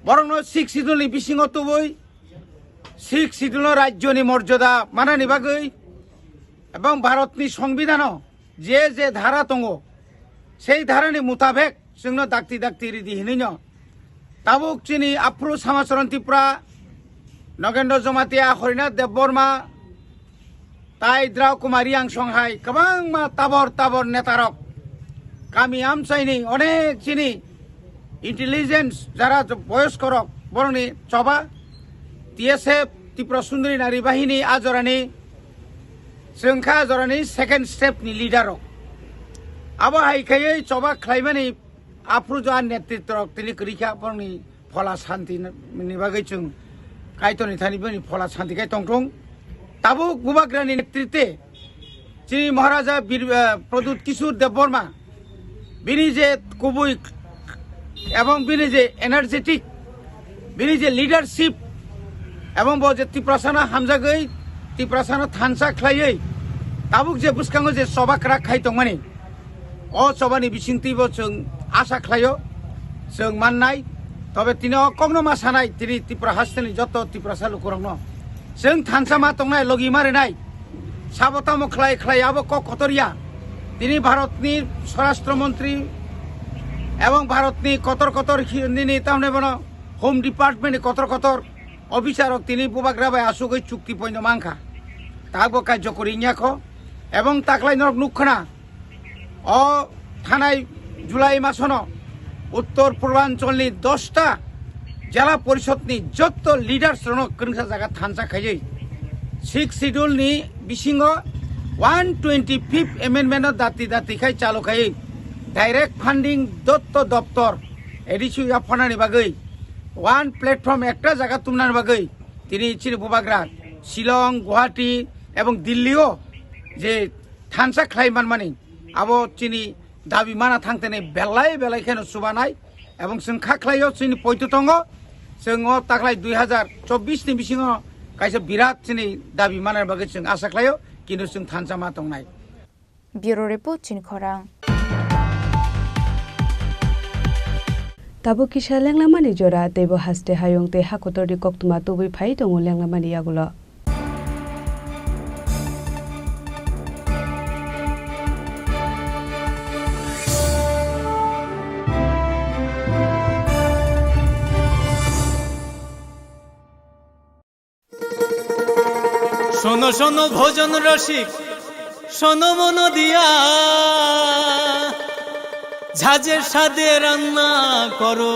बरंनो 6 शिड्यूलनि बिसिङाव तुबै 6 शिड्यूल राज्यनि मर्यादा मानानि बागै एबं भारतनि संविधानाव जे जे धारा दङ সেই धारानि मुताबिक जोंनो दाक्ति रिदि हिनैनो ताबुक चिनि आफ्रु समाचरण त्रिपुरा नगेन्द्र जमातिया हरिनाथ देव बर्मा ताइ द्राव कुमारी आंसंहाय गोबांमा ताबर नेतारक गामि आमसाइनि अनेक चिनि इंटेलिजेंस जारा बयस्करक बरंनि चबा TSF त्रिपुरा सुंदरी नारी बाहिनी आजरानि जोंखा जरानि सेकेंड स्टेप नि लीडर आबो हायखायै चबा खालायमानि आफ्रुजा नेतृत्व तिनि करिखा बरंनि फला शांति नि बागै जों कायतनि थानि बनि फला शांति काय तंथं তাবুক বুবাগ্রানি নেতৃত্বে যিনি মহারাজা বীর প্রদ্যুৎ কিশোর দেববর্মা বিনি যে খুবই এবং বিনি যে এনার্জেটিক বিনি যে লিডারশিপ এবং যে ত্রিপ্রাসানা হাमजागै ত্রিপ্রাসানা थानसा ख्लायै ताबुक जे बुसखाङो जे सबाक्रा खायतंमानि अ सबानि बिसिंथिबो जों आसा खालायो जों माननाय तबे तिनो कग्नमा सानाय तिनि त्रिपुरा हास्टेनि जत त्रिप्रासा लुकुरंनो जों थानसा मा तंनाय लगी मारिनाय साबतामो ख्लाय ख्लायाबो कतरिया तिनि भारतनि स्वराष्ट्र मन्त्री এবং ভারতনি কতর কতর নিনি তামনে বন হোম ডিপার্টমেন্ট কতর কতর অফিসারক তিনি বুবাগ্রাবাই আসুগৈ চুক্তি পইন মাংখা তাকবো কার্য করি নিয়াখ এবং তাকলাই নরক নুখনা অ থানায় জুলাই মাসন উত্তর পূর্বাঞ্চলনি 10টা জেলা পরিষদনি যত লিডার্স রন কংসা জায়গা থানসা খাইयै 6 শিডিউলনি বিসিङ 125 এমেন্ডমেন্ট দাতি দাতি খাই চালু খাই डायरेक्ट फंडिंग दत्त दफ्तर एडिसु याफानानि बागै वन प्लेटफर्म एकटा जायगा तुमनानि बागै तिनि चिनि बुबाग्रा शिलं गुवाहाटी एवं दिल्लीओ जे थानसा ख्लायमान मानि आबो चिनि दाबि माना थांतेने बेलाय बेलाय खेनो सुबानाय एवं जों खाख्लायो चिनि पयतुतंग जोङो ताख्लाय 2024 नि बिसिङो कायसे बिराट चिनि दाबि मानानि बागै जों आसा खालायो किन्तु जों थानसा मा दंनाय ब्यूरो रिपोर्ट चिन खरां ताबो किसा लेंलामानि जरा तेबो हास्ते हायं ते हाकोतरनि कक्तुमा तुबै फाइ दङ लेंलामानि यागुल শোনো শোনো ভোজন রসিক শোনো মন দিয়া ঝাঁঝের সাদে রান্না করো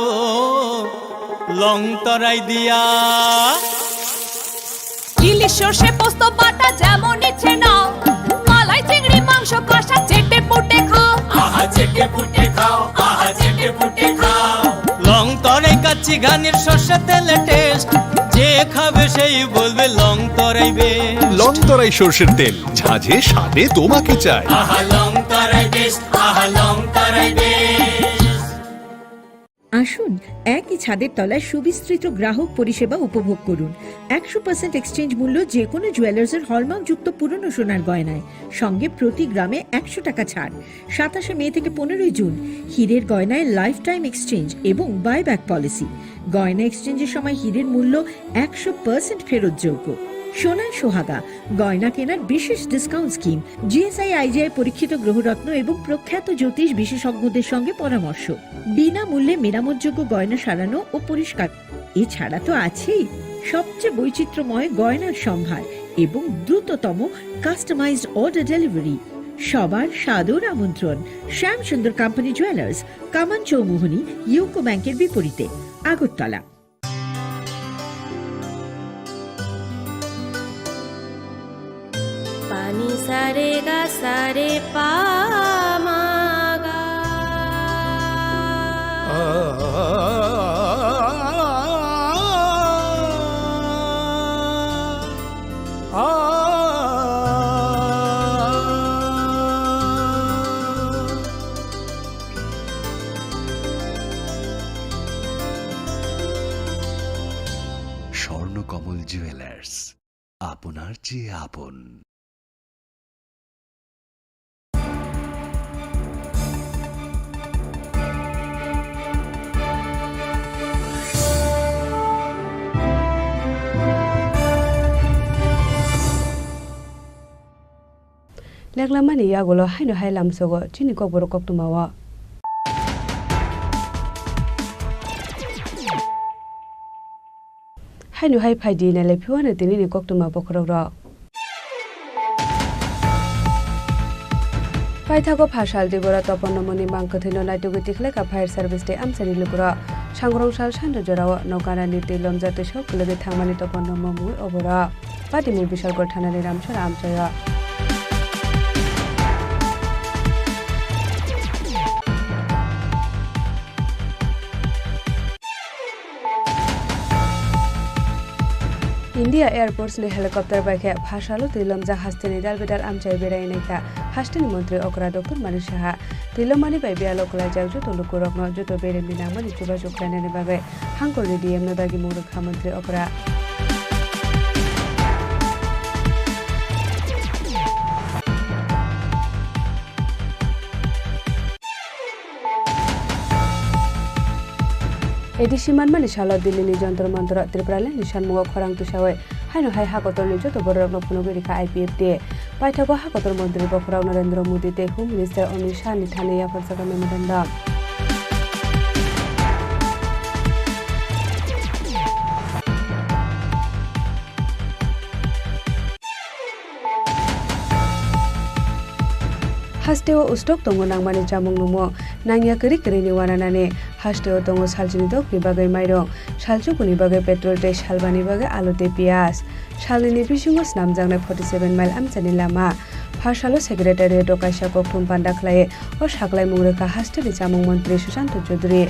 লং তরাই দিয়া ইলিশ সর্ষে পোস্ত বাটা যেমন ইচ্ছে নাও মালাই চিংড়ি মাংস কষা চেটে পুটে খাও আহা চেটে পুটে খাও আহা চেটে পুটে খাও লং তরাই কাচ্চি ঘানির সর্ষে তেলে টেস্ট যে খাবে সেই বলবে লং তরাই বেশ লং তরাই সরষের তেল ঝাঁঝে স্বাদে তোমাকে চাই আহা লং তরাই বেশ আহা লং তরাই বেশ আসুন একই ছাদের তলায় সুবিস্তৃত গ্রাহক পরিষেবা উপভোগ করুন 100% এক্সচেঞ্জ মূল্য যে কোনো জুয়েলার্সের হলমার্কযুক্ত পুরনো সোনার গয়নায় সঙ্গে প্রতি গ্রামে 100 টাকা ছাড় 27 মে থেকে 15 জুন হীরের গয়নায় লাইফ টাইম এক্সচেঞ্জ এবং বাইব্যাক পলিসি গয়না এক্সচেঞ্জের সময় হীরের মূল্য 100% ফেরতযোগ্য সোনার সোহাগা গয়না কেনার বিশেষ ডিসকাউন্ট স্কিম জিএসআই আইজিআই পরীক্ষিত গ্রহরত্ন এবং প্রখ্যাত জ্যোতিষ বিশেষজ্ঞদের সঙ্গে পরামর্শ বিনামূল্যে মেরামতযোগ্য গয়না সারানো ও পরিষ্কার এছাড়া তো আছেই সবচেয়ে বৈচিত্র্যময় গয়নার সম্ভার এবং দ্রুততম কাস্টমাইজড অর্ডার ডেলিভারি সবার সাদর আমন্ত্রণ শ্যাম সুন্দর কোম্পানি জুয়েলার্স কামান চৌমুহনী ইউকো ব্যাংকের বিপরীতে আগরতলা पानी सारे गा सारे पा मा गा স্বর্ণকমল জুয়েলার্স আপনার চেয়ে আপন लेंलामानि यागुल हायनो हाय लामसोगो चिनि ककबरो कक्तुमावा हायनो हाय फाइदि नाले फिवानो तिनि कक्तुमा बखरग्र पाइथागो फासाल दिबरा तपन्नमनि मांकथिनो नाइतुगु तिखलेका फायर सार्भिस दे आमसानि लुगुरा सांग्रंसाल सान्द जराव नौकारानि ते लमजाते सकलगे थांमानि तपन्नम मुइ अबरा पाटिमु Bishalgarh थानानि Ramsara आमसाया India Air Force ni helicopter baikhe phasalo tilom ja hasteni dalbedal amchai beraineka hasteni mantri okra Dr. Manish Saha tilomani bai bialo kala jagju tolukurokno joto bere minamani chuba chukrane bagai hangkori DM no dagi murukha mantri okra Edisi manmani salo Delhi ni jantar mantra Tripura nishan mugo khorang tusawe haino hai hakotor ni joto borok no phunugiri ka IPF de paithago hakotor mantri Bokhrao Narendra Modi te Home Minister Amit Shah ni thane ya farsaka memorandum Hasteo ustok tongo nangmani jamung numo nangya keri ni wananane hasteo tongo saljini dok ni bagai mairong salchu kuni bagai petrol te salbani bagai alu te pias salini bisingo namjangnai 47 mile amchani lama Phasalo secretary Kaisa Kokthum Panda khlaye o saklai mungrekha hasteni jamung mantri Sushant Chaudhary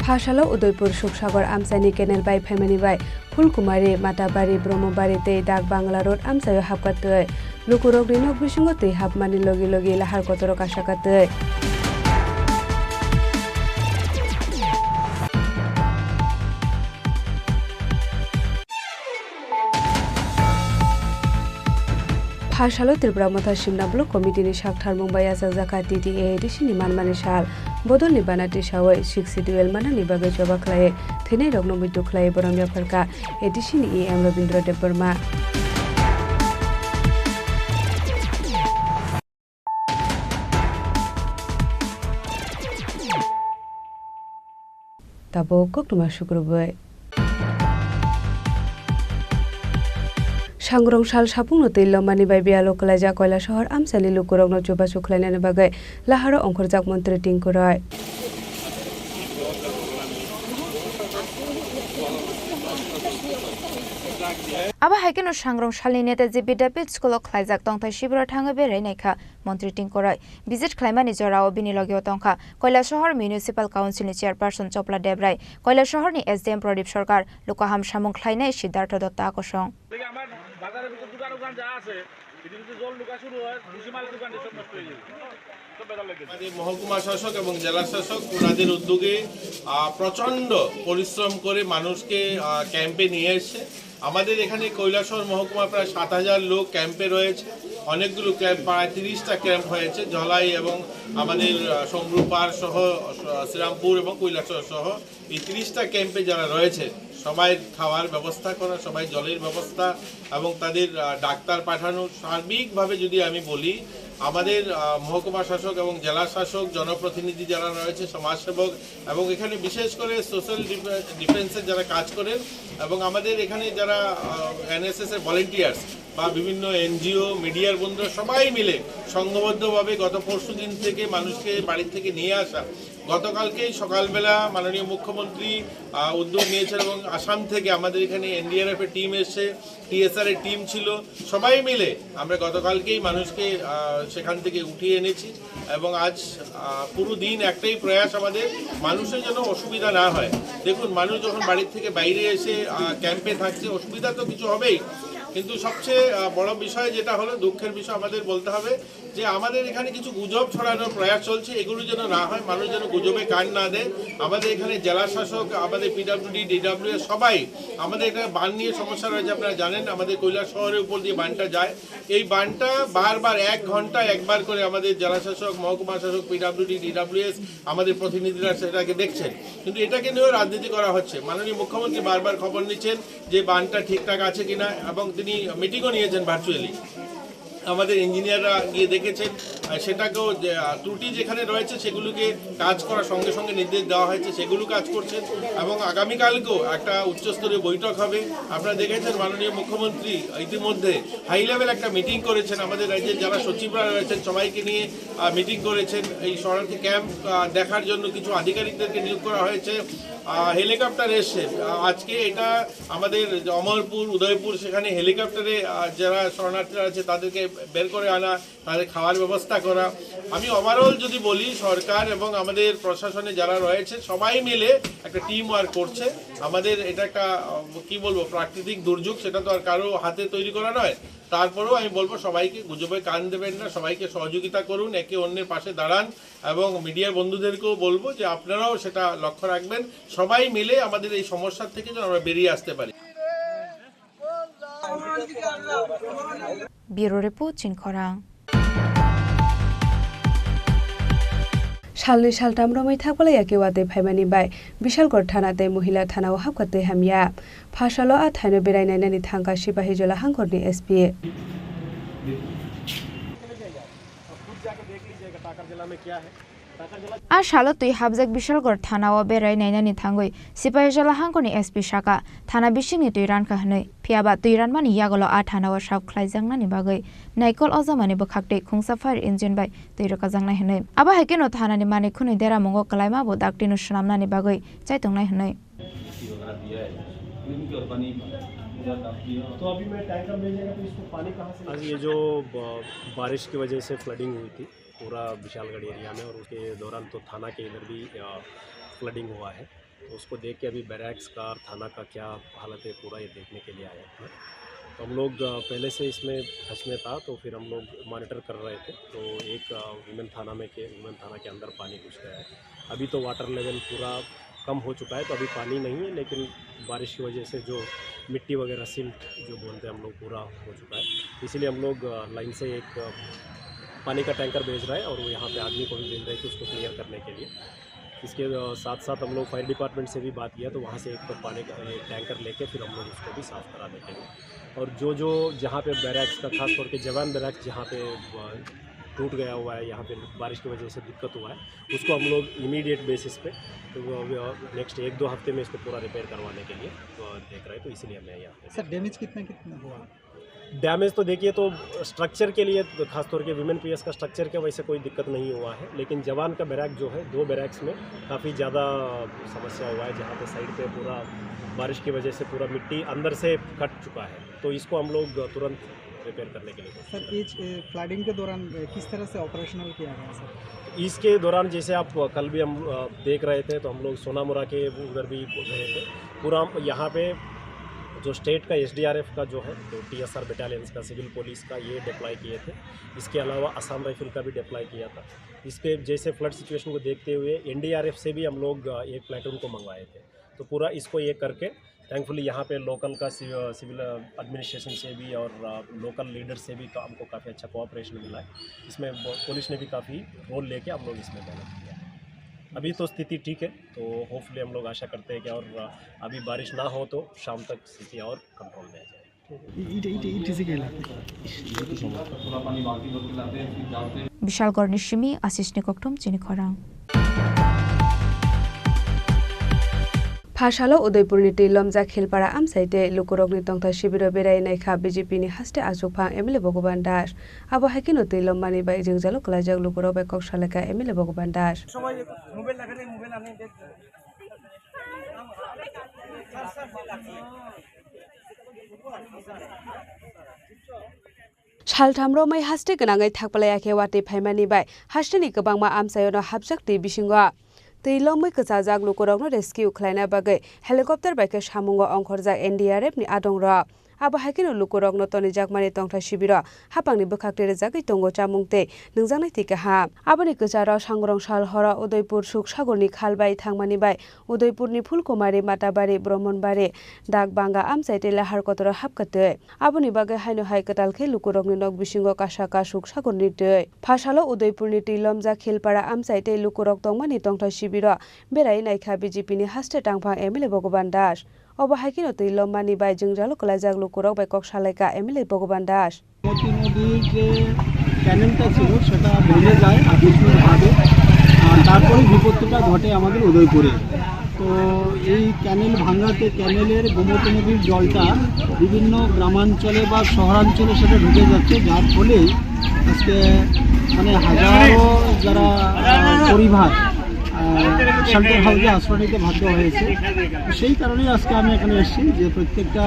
Phasalo Udaipur Suksagar Amsani Canal by Family by Fulkumari Matabari Bromobari Te Dak Bangla Road Amsayo Hapkatoi Lukurogri Nok Bisungote Hapmani Logi Logi Lahar Kotoro Kashakatoi Phasalo Tripura Motha Simna Block Committee ni Shakthar Mumbai Azazaka TTA Edition ni Manmani Shal Bodol ni Banati Shawai 6 mana ni bagai coba khlaye Thinai Rogno Mitu khlaye Boromya Pharka Edition ni EM Rabindra Debarma Tabo Koktuma Shukrubai Sangrong sal sapung no tilo mani bai bialo kalaja koila shahar amsali lukurok no chuba chukhlainani bagai laharo ongkhorjak mantri tingkuroi Aba haikeno sangrong salni nete Jibidapit School of Khlaijak tongthai Shibra thanga berai naikha Mantri tingkoroi visit khlaimani jorao bini logio tongkha Koila Shahar Municipal Council ni Chairperson Chopla Debrai Koila Shahar ni SDM Pradip Sarkar Lokaham Samung khlainai Siddhartha Datta akosong বাজারের ভিতর দোকান যা আছে এদিকে যদি জল ঢোকা শুরু হয় ভুসিমাল দোকান সব নষ্ট হয়ে যাবে আমাদের মহকুমা শাসক এবং জেলা শাসক ওনাদের উদ্যোগে প্রচন্ড পরিশ্রম করে মানুষকে ক্যাম্পে নিয়ে এসে আমাদের এখানে কৈলাসহর মহকুমা প্রায় ৭,০০০ লোক ক্যাম্পে রয়েছে অনেকগুলো ক্যাম্প প্রায় ৩০টা ক্যাম্প হয়েছে ঝলাই এবং আমাদের সংগ্রুপাড় সহ শ্রীরামপুর এবং কৈলাসহর সহ এই ৩০টা ক্যাম্পে যারা রয়েছে সবাই খাওয়ার ব্যবস্থা করা সবাই জলের ব্যবস্থা এবং তাদের ডাক্তার পাঠানো সার্বিকভাবে যদি আমি বলি আমাদের মহকুমা শাসক এবং জেলা শাসক জনপ্রতিনিধি যারা রয়েছে সমাজসেবক এবং এখানে বিশেষ করে সোশ্যাল ডিফেন্সের যারা কাজ করেন এবং আমাদের এখানে যারা এনএসএস এর ভলেন্টিয়ার্স বা বিভিন্ন এনজিও মিডিয়ার বন্ধুরা সবাই মিলে সংঘবদ্ধভাবে গত পরশু দিন থেকে মানুষকে বাড়ি থেকে নিয়ে আসা গতকালকেই সকালবেলা মাননীয় মুখ্যমন্ত্রী উদ্যোগ নিয়েছেন এবং আসাম থেকে আমাদের এখানে এনডিআরএফ এর টিম এসে টিএসআর এর টিম ছিল সবাই মিলে আমরা গতকালকেই মানুষকে সেখান থেকে উঠিয়ে এনেছি এবং আজ পুরো দিন একটাই প্রয়াস আমাদের মানুষের যেন অসুবিধা না হয় দেখুন মানুষ যখন বাড়ির থেকে বাইরে এসে ক্যাম্পে থাকছে অসুবিধা তো কিছু হবেই কিন্তু সবচেয়ে বড় বিষয় যেটা হলো দুঃখের বিষয় আমাদের বলতে হবে যে আমাদের এখানে কিছু গুজব ছড়ানোর প্রয়াস চলছে এগুলো যেন না হয় মানুষ যেন গুজবে কান না দেয় আমাদের এখানে জেলা শাসক আমাদের পিডব্লিউডি ডিডব্লিউএস সবাই আমাদের এখানে বান নিয়ে সমস্যা রয়েছে আপনারা জানেন আমাদের কৈলাস শহরের উপর দিয়ে বানটা যায় এই বানটা বারবার 1 ঘন্টায় একবার করে আমাদের জেলা শাসক মহকুমা শাসক পিডব্লিউডি ডিডব্লিউএস আমাদের প্রতিনিধিরা সেটাকে দেখছেন কিন্তু এটাকে নিয়েও রাজনীতি করা হচ্ছে মাননীয় মুখ্যমন্ত্রী বারবার খবর নিচ্ছেন যে বানটা ঠিকঠাক আছে কিনা এবং তিনি মিটিংও নিয়েছেন ভার্চুয়ালি আমাদের ইঞ্জিনিয়াররা গিয়ে দেখেছেন সেটাকেও ত্রুটি যেখানে রয়েছে সেগুলোকে কাজ করার সঙ্গে সঙ্গে নির্দেশ দেওয়া হয়েছে সেগুলো কাজ করছেন এবং আগামীকালকেও একটা উচ্চস্তরীয় বৈঠক হবে আপনারা দেখেছেন মাননীয় মুখ্যমন্ত্রী ইতিমধ্যে হাই লেভেল একটা মিটিং করেছেন আমাদের রাজ্যের যারা সচিবরা রয়েছেন সবাইকে নিয়ে মিটিং করেছেন এই শরণার্থী ক্যাম্প দেখার জন্য কিছু আধিকারিকদেরকে নিয়োগ করা হয়েছে হেলিকপ্টার এসছে। আজকে এটা আমাদের অমরপুর, উদয়পুর, সেখানে হেলিকপ্টারে যারা শরণার্থীরা আছে তাদেরকে বের করে আনা, তাদের খাওয়ার ব্যবস্থা করা। আমি ওভারঅল যদি বলি, সরকার এবং আমাদের প্রশাসনে যারা রয়েছে সবাই মিলে একটা টিম ওয়ার্ক করছে। আমাদের এটা একটা কি বলবো, প্রাকৃতিক দুর্যোগ, সেটা তো আর কারো হাতে তৈরি করা নয়। তারপরেও আমি বলবো সবাইকে গুজবে কান দেবেন না, সবাইকে সহযোগিতা করুন, একে অন্যের পাশে দাঁড়ান, এবং মিডিয়ার বন্ধুদেরকেও বলবো যে আপনারাও সেটা লক্ষ্য রাখবেন। সবাই মিলে আমাদের এই সমস্যার থেকে যেন আমরা বেরিয়ে আসতে পারি। ব্যুরো রিপোর্ট চিনখরা। सालनि सालथाम रमै थाकबलाय याकेवाते फाइमानि बाय बिशालगढ़ थानाते महिला थानाव हाबकाते हामिया फासालो आ थानो बेरायनायनानि थांगा सिपाही जला हांगरनि एसपी आ सालो तुई हाबजाक बिशालगढ़ थानाव बेरायनायनानि थांगै सिपाही जला हांगरनि एसपी शाखा थाना बिसिंनि तुई रानखा हनै फियाबा तुई रानमानि यागलो आ थानाव साब ख्लायजांनानि बागै नाइकल अजामानि बखाकते खुंसा फायर इन्जिन बाय तुई रकाजांनाय हनै आबा हाइकेनो थानानि माने खुनै देरा मंगो कलायमाबो दाक्तिनो सुनामनानि बागै चाइतंनाय हनै। तो अभी मैं टैंकर भेजेगा तो इसको पानी कहाँ से? आज ये जो बारिश की वजह से फ्लडिंग हुई थी पूरा विशालगढ़ एरिया में, और उसके दौरान तो थाना के इधर भी फ्लडिंग हुआ है, तो उसको देख के अभी बैरक्स का और थाना का क्या हालत है पूरा ये देखने के लिए आए थे। तो हम लोग पहले से इसमें टच में था, तो फिर हम लोग मॉनिटर कर रहे थे, तो एक वुमेन थाना के अंदर पानी घुस गया है। अभी तो वाटर लेवल पूरा कम हो चुका है, तो अभी पानी नहीं है, लेकिन बारिश की वजह से जो मिट्टी वगैरह सिल्ट जो बोलते हैं हम लोग पूरा हो चुका है, इसलिए हम लोग लाइन से एक पानी का टैंकर भेज रहे हैं, और वो यहाँ पे आदमी को भी भेज रहे हैं कि उसको क्लियर करने के लिए। इसके साथ साथ हम लोग फायर डिपार्टमेंट से भी बात किया, तो वहाँ से एक पानी का टैंकर लेके फिर हम लोग उसको भी साफ़ करा देंगे। और जो जहाँ पे बैरक्स का खास तौर पे जवान बैरक्स जहाँ पे टूट गया हुआ है, यहाँ पे बारिश की वजह से दिक्कत हुआ है, उसको हम लोग इमीडिएट बेसिस पे तो नेक्स्ट 1-2 हफ्ते में इसको पूरा रिपेयर करवाने के लिए तो देख रहे हैं, तो इसीलिए हमें यहाँ पे। सर डैमेज कितना हुआ? डैमेज तो देखिए, तो स्ट्रक्चर के लिए खासतौर के विमेन पीएस का स्ट्रक्चर के वैसे कोई दिक्कत नहीं हुआ है, लेकिन जवान का बैरक जो है 2 बैरक्स में काफ़ी ज़्यादा समस्या हुआ है, जहाँ पे साइड पे पूरा बारिश की वजह से पूरा मिट्टी अंदर से कट चुका है, तो इसको हम लोग तुरंत रिपेयर करने के लिए। सर इस फ्लडिंग के दौरान किस तरह से ऑपरेशनल किया गया सर? इसके दौरान जैसे आप कल भी हम देख रहे थे, तो हम लोग सोनामुरा के उधर भी गए थे, पूरा यहाँ पे जो स्टेट का SDRF का जो है, तो TSR बटालियंस का, सिविल पुलिस का ये डिप्लॉय किए थे। इसके अलावा असम राइफल का भी डिप्लॉय किया था। इसके जैसे फ्लड सिचुएशन को देखते हुए NDRF से भी हम लोग एक प्लेटून को मंगवाए थे, तो पूरा इसको ये करके थैंकफुली यहाँ पे लोकल का सिविल एडमिनिस्ट्रेशन से भी और लोकल लीडर से भी हमको काफ़ी अच्छा कोऑपरेशन मिला है। इसमें पुलिस ने भी काफ़ी रोल लेके हम लोग इसमें मेहनत किया। अभी तो स्थिति ठीक है, तो होपफुली हम लोग आशा करते हैं कि और अभी बारिश ना हो तो शाम तक स्थिति और कंट्रोल में आ जाए। বিশালগড় নিশ্চিমি আশিস নিকটম চিনিখরাং। फासालो उदयपुरनि लमजा खेलपारा आमसाइते लुकुरकनि तंथा शिबिर बेरायनायखा बीजेपीनि हास्टे आजुफां एमएलए भगवान दास आबो हाकिनो लम्बानि बाय जोंजालो कलाजाक लुकुरक बाय कक्सालेका एमएलए भगवान दास सालथामरो मै हास्टे गोनाङै थाकबलायाखै वाटे फाइमानि बाय हास्टेनि गोबांमा आमसायनो हाबजाकति बिसिंगा तैलमै कचाजाक लुकुरकनो रेस्किउ खालायना बागै हेलिकप्टार बायके सामुंगो अंखरजाक NDRF नि आदंग आबो हाकिनो लुकुरकनो तनिजाक माने तंथा शिबिर हापांनि बखाकतेरे जागै तंगो चामुंते नोंजांनाय थिका हा आबोनि कचाराव सांग्रं साल हरा उदयपुर सुखसागरनि खालबाय थांमानि बाय उदयपुरनि फुलकुमारी माताबारि ब्रह्मनबारि डाकबांगा आमसाइते लाहार कतर हाबकाते आबोनि बागै हायनो हाय कतालखे लुकुरकनि नक बिसिंगो कासाका सुखसागरनि दै फासालो उदयपुरनि लमजा खेलपारा आमसाइते लुकुरक तंमानि तंथा शिबिर बेरायनायखा बीजेपीनि हास्टे टांफां एमएलए भगवान दास अबहायकिनो लम्बानि बाय जोंजालो कलाजाक लुकुरक बाय कक्सालेका एमएलए भगवान दास নদীর যে ক্যানেলটা ছিল সেটা ভেঙে যায় আকস্মিকভাবে, তারপরে বিপত্তিটা ঘটে আমাদের উদয়পুরে। তো এই ক্যানেল ভাঙাতে ক্যানেলের গোমতী নদীর জলটা বিভিন্ন গ্রামাঞ্চলে বা শহরাঞ্চলে সেটা ঢুকে যাচ্ছে, যার ফলে আজকে মানে হাজারো যারা পরিবার শেল্টার হাউসে আশ্রয় নিতে বাধ্য হয়েছে। সেই কারণেই আজকে আমি এখানে এসেছি যে প্রত্যেকটা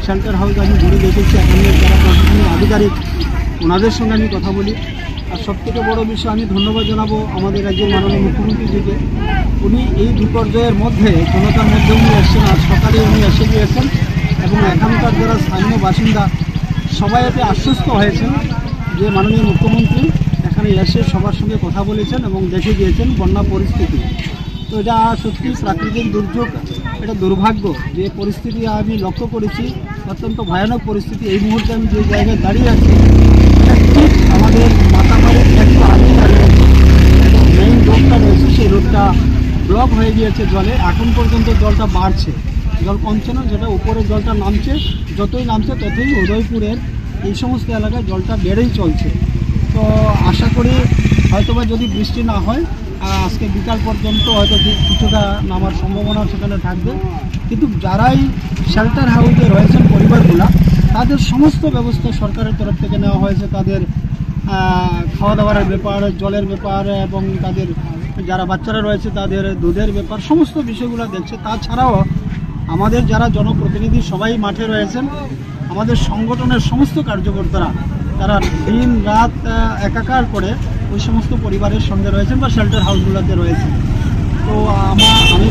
শেল্টার হাউস আমি ঘুরে দেখেছি, এখানে যারা প্রশাসনিক আধিকারিক ওনাদের সঙ্গে আমি কথা বলি। আর সবথেকে বড় বিষয় আমি ধন্যবাদ জানাবো আমাদের রাজ্যের মাননীয় মুখ্যমন্ত্রীজিকে। উনি এই বিপর্যয়ের মধ্যে জনতার মধ্যে উনি এসেছেন, আজ সকালে উনি এসে গিয়েছেন এবং এখানকার যারা স্থানীয় বাসিন্দা সবাই এতে আশ্বস্ত হয়েছেন যে মাননীয় মুখ্যমন্ত্রী এখানে এসে সবার সঙ্গে কথা বলেছেন এবং দেখে গিয়েছেন বন্যা পরিস্থিতি। তো এটা সত্যি প্রাকৃতিক দুর্যোগ, এটা দুর্ভাগ্য যে পরিস্থিতি আমি লক্ষ্য করেছি, অত্যন্ত ভয়ানক পরিস্থিতি। এই মুহূর্তে আমি যে জায়গায় দাঁড়িয়ে আছি ঠিক আমাদের মাথামারির একটু আগে দাঁড়িয়ে আছি এবং মেইন রোডটা রয়েছে সেই রোডটা ব্লক হয়ে গিয়েছে জলে। এখন পর্যন্ত জলটা বাড়ছে, জল কমছে না, যেটা উপরে জলটা নামছে, যতই নামছে ততই উদয়পুরের এই সমস্ত এলাকায় জলটা বেড়েই চলছে। তো আশা করি হয়তোবা যদি বৃষ্টি না হয় আজকে বিকাল পর্যন্ত হয়তো কিছুটা নামার সম্ভাবনা সেখানে থাকবে। কিন্তু যারাই শেল্টার হাউসে রয়েছেন পরিবারগুলো, তাদের সমস্ত ব্যবস্থা সরকারের তরফ থেকে নেওয়া হয়েছে। তাদের খাওয়া দাওয়ার ব্যাপার, জলের ব্যাপার এবং তাদের যারা বাচ্চারা রয়েছে তাদের দুধের ব্যাপার, সমস্ত বিষয়গুলো দেখছে। তাছাড়াও আমাদের যারা জনপ্রতিনিধি সবাই মাঠে রয়েছেন, আমাদের সংগঠনের সমস্ত কার্যকর্তারা তারা দিন রাত একাকার করে ওই সমস্ত পরিবারের সঙ্গে রয়েছেন বা শেল্টার হাউসগুলোতে রয়েছেন। তো আমি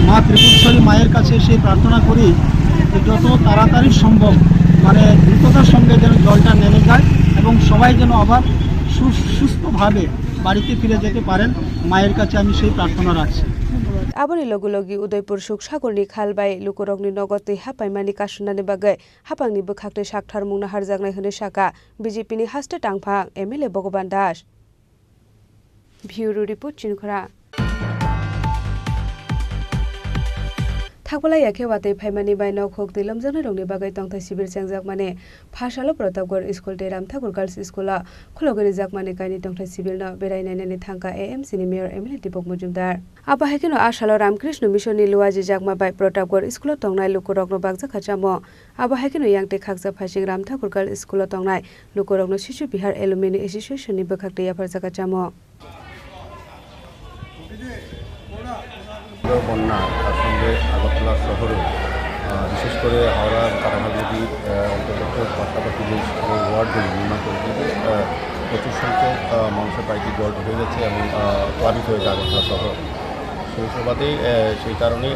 মা ত্রিপুরেশ্বরী মায়ের কাছে সেই প্রার্থনা করি যে যত তাড়াতাড়ি সম্ভব মানে দ্রুততার সঙ্গে যেন জলটা নেমে যায় এবং সবাই যেন আবার সুস্থভাবে বাড়িতে ফিরে যেতে পারেন, মায়ের কাছে আমি সেই প্রার্থনা রাখছি। Aboni logi Udaipur Shuk Shakurni Khalbai Lukurogni Nogoti Hapaimani Kashunani Bagai Hapangni Bukhakte Shakthar Mungna Harjagnai Hone Shaka BJP ni Haste Tangphang MLA Bhogoban Das Bureau Report Chinkhara Thakbala yakhe wate phaimani bai nok hok dilam jana rongni bagai tongthai sibir changjak mane phasalo Pratapgarh School te Ramthakur Girls School a khulogani jak mane kaini tongthai sibir na berai nainani thangka AMC ni Mayor MLA Deepak Mujumdar aba hekeno ashalo Ramkrishna Mission ni luaji jakma bai Pratapgarh School tongnai lukurokno bakja khachamo aba hekeno yangte khakja phasik Ramthakur Girls School tongnai lukurokno Shishu Bihar Alumni Association ni bakhakte yafarja khachamo বন্যা তার সঙ্গে আগরতলা শহরে বিশেষ করে হাওড়া কাটাখাল নদী অন্তর্গত পাশাপাশি যে ওয়ার্ডগুলি নির্মাণ করে দিয়েছে প্রচুর সংখ্যক মানুষের বাড়িতে জল ঢুকে গেছে এবং প্লাবিত হয়েছে আগরতলা শহর। সেই সুবাদে সেই কারণে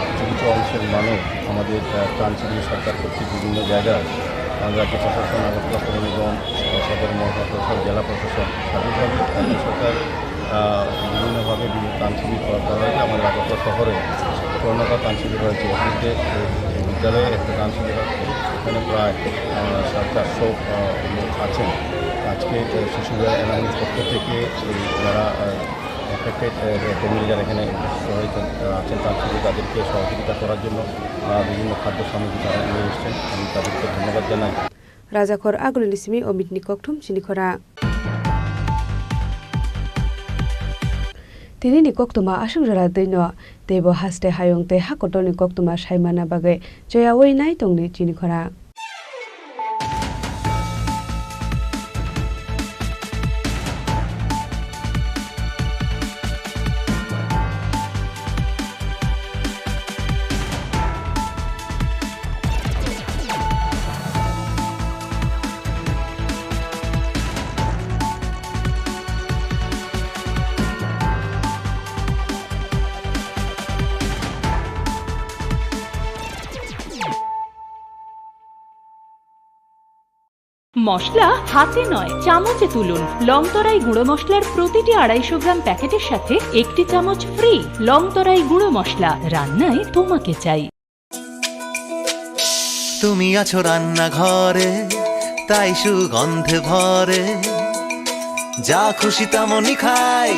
কিছু কিছু অংশের মানুষ আমাদের ত্রাণশীল সরকার কর্তৃক বিভিন্ন জায়গায় রাজ্য প্রশাসন, আগরতলা পৌর নিগম, সদর মহকুমা প্রশাসন, জেলা প্রশাসন সার্বিকভাবে রাজ্য সরকার বিভিন্নভাবে ত্রাণ শিবির করা হয়েছে। আমাদের আগরতলা শহরে 54টা ত্রাণ শিবির রয়েছে। এর মধ্যে বিদ্যালয়ে একটা ত্রাণ শিবির আছে, এখানে প্রায় 450 লোক আছেন। আজকে শিশু এনার্জির পক্ষ থেকে যারা এফেক্টেড ফ্যামিলি যারা এখানে আছেন ত্রাণ শিবির তাদেরকে সহযোগিতা করার জন্য বিভিন্ন খাদ্য সামগ্রী তারা নিয়ে এসছেন। আমি তাদেরকে ধন্যবাদ জানাই। রাজাখর আগুলিসিমি অমিত নিককঠুম চিনিখরা তিনি নিকক্তমা আসুকজরা দৈন দেব হাস্তে হায়ংতে হাকট নিকক্তমা সাইমানা বাগে জয়া ওই নাই তংনি চিনিখরা মশলা হাতে নয় চামচে তুলুন। লংতরাই গুঁড়ো মশলার প্রতিটি 250 গ্রাম প্যাকেটের সাথে 1টি চামচ ফ্রি। লংতরাই গুঁড়ো মশলা, রান্নায় তোমাকে চাই। তুমি আছো রান্নাঘরে, তাই সুগন্ধে ভরে, যা খুশি তেমনই খাই,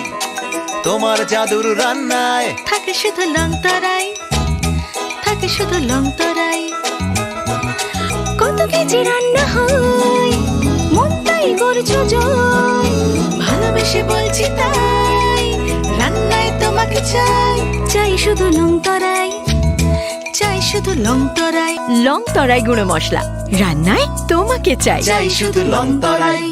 তোমার জাদুর রান্নায় থাকে শুধু লংতরাই, থাকে শুধু লংতরাই। কত কেজি রান্না হয়, মনটাই করছো জয়, ভালোবেসে বলছি তাই, রান্নায় তোমাকে চাই, চাই শুধু লংতরাই, চাই শুধু লংতরাই। লংতরাই গুঁড়ো মশলা, রান্নায় তোমাকে চাই, চাই শুধু লংতরাই।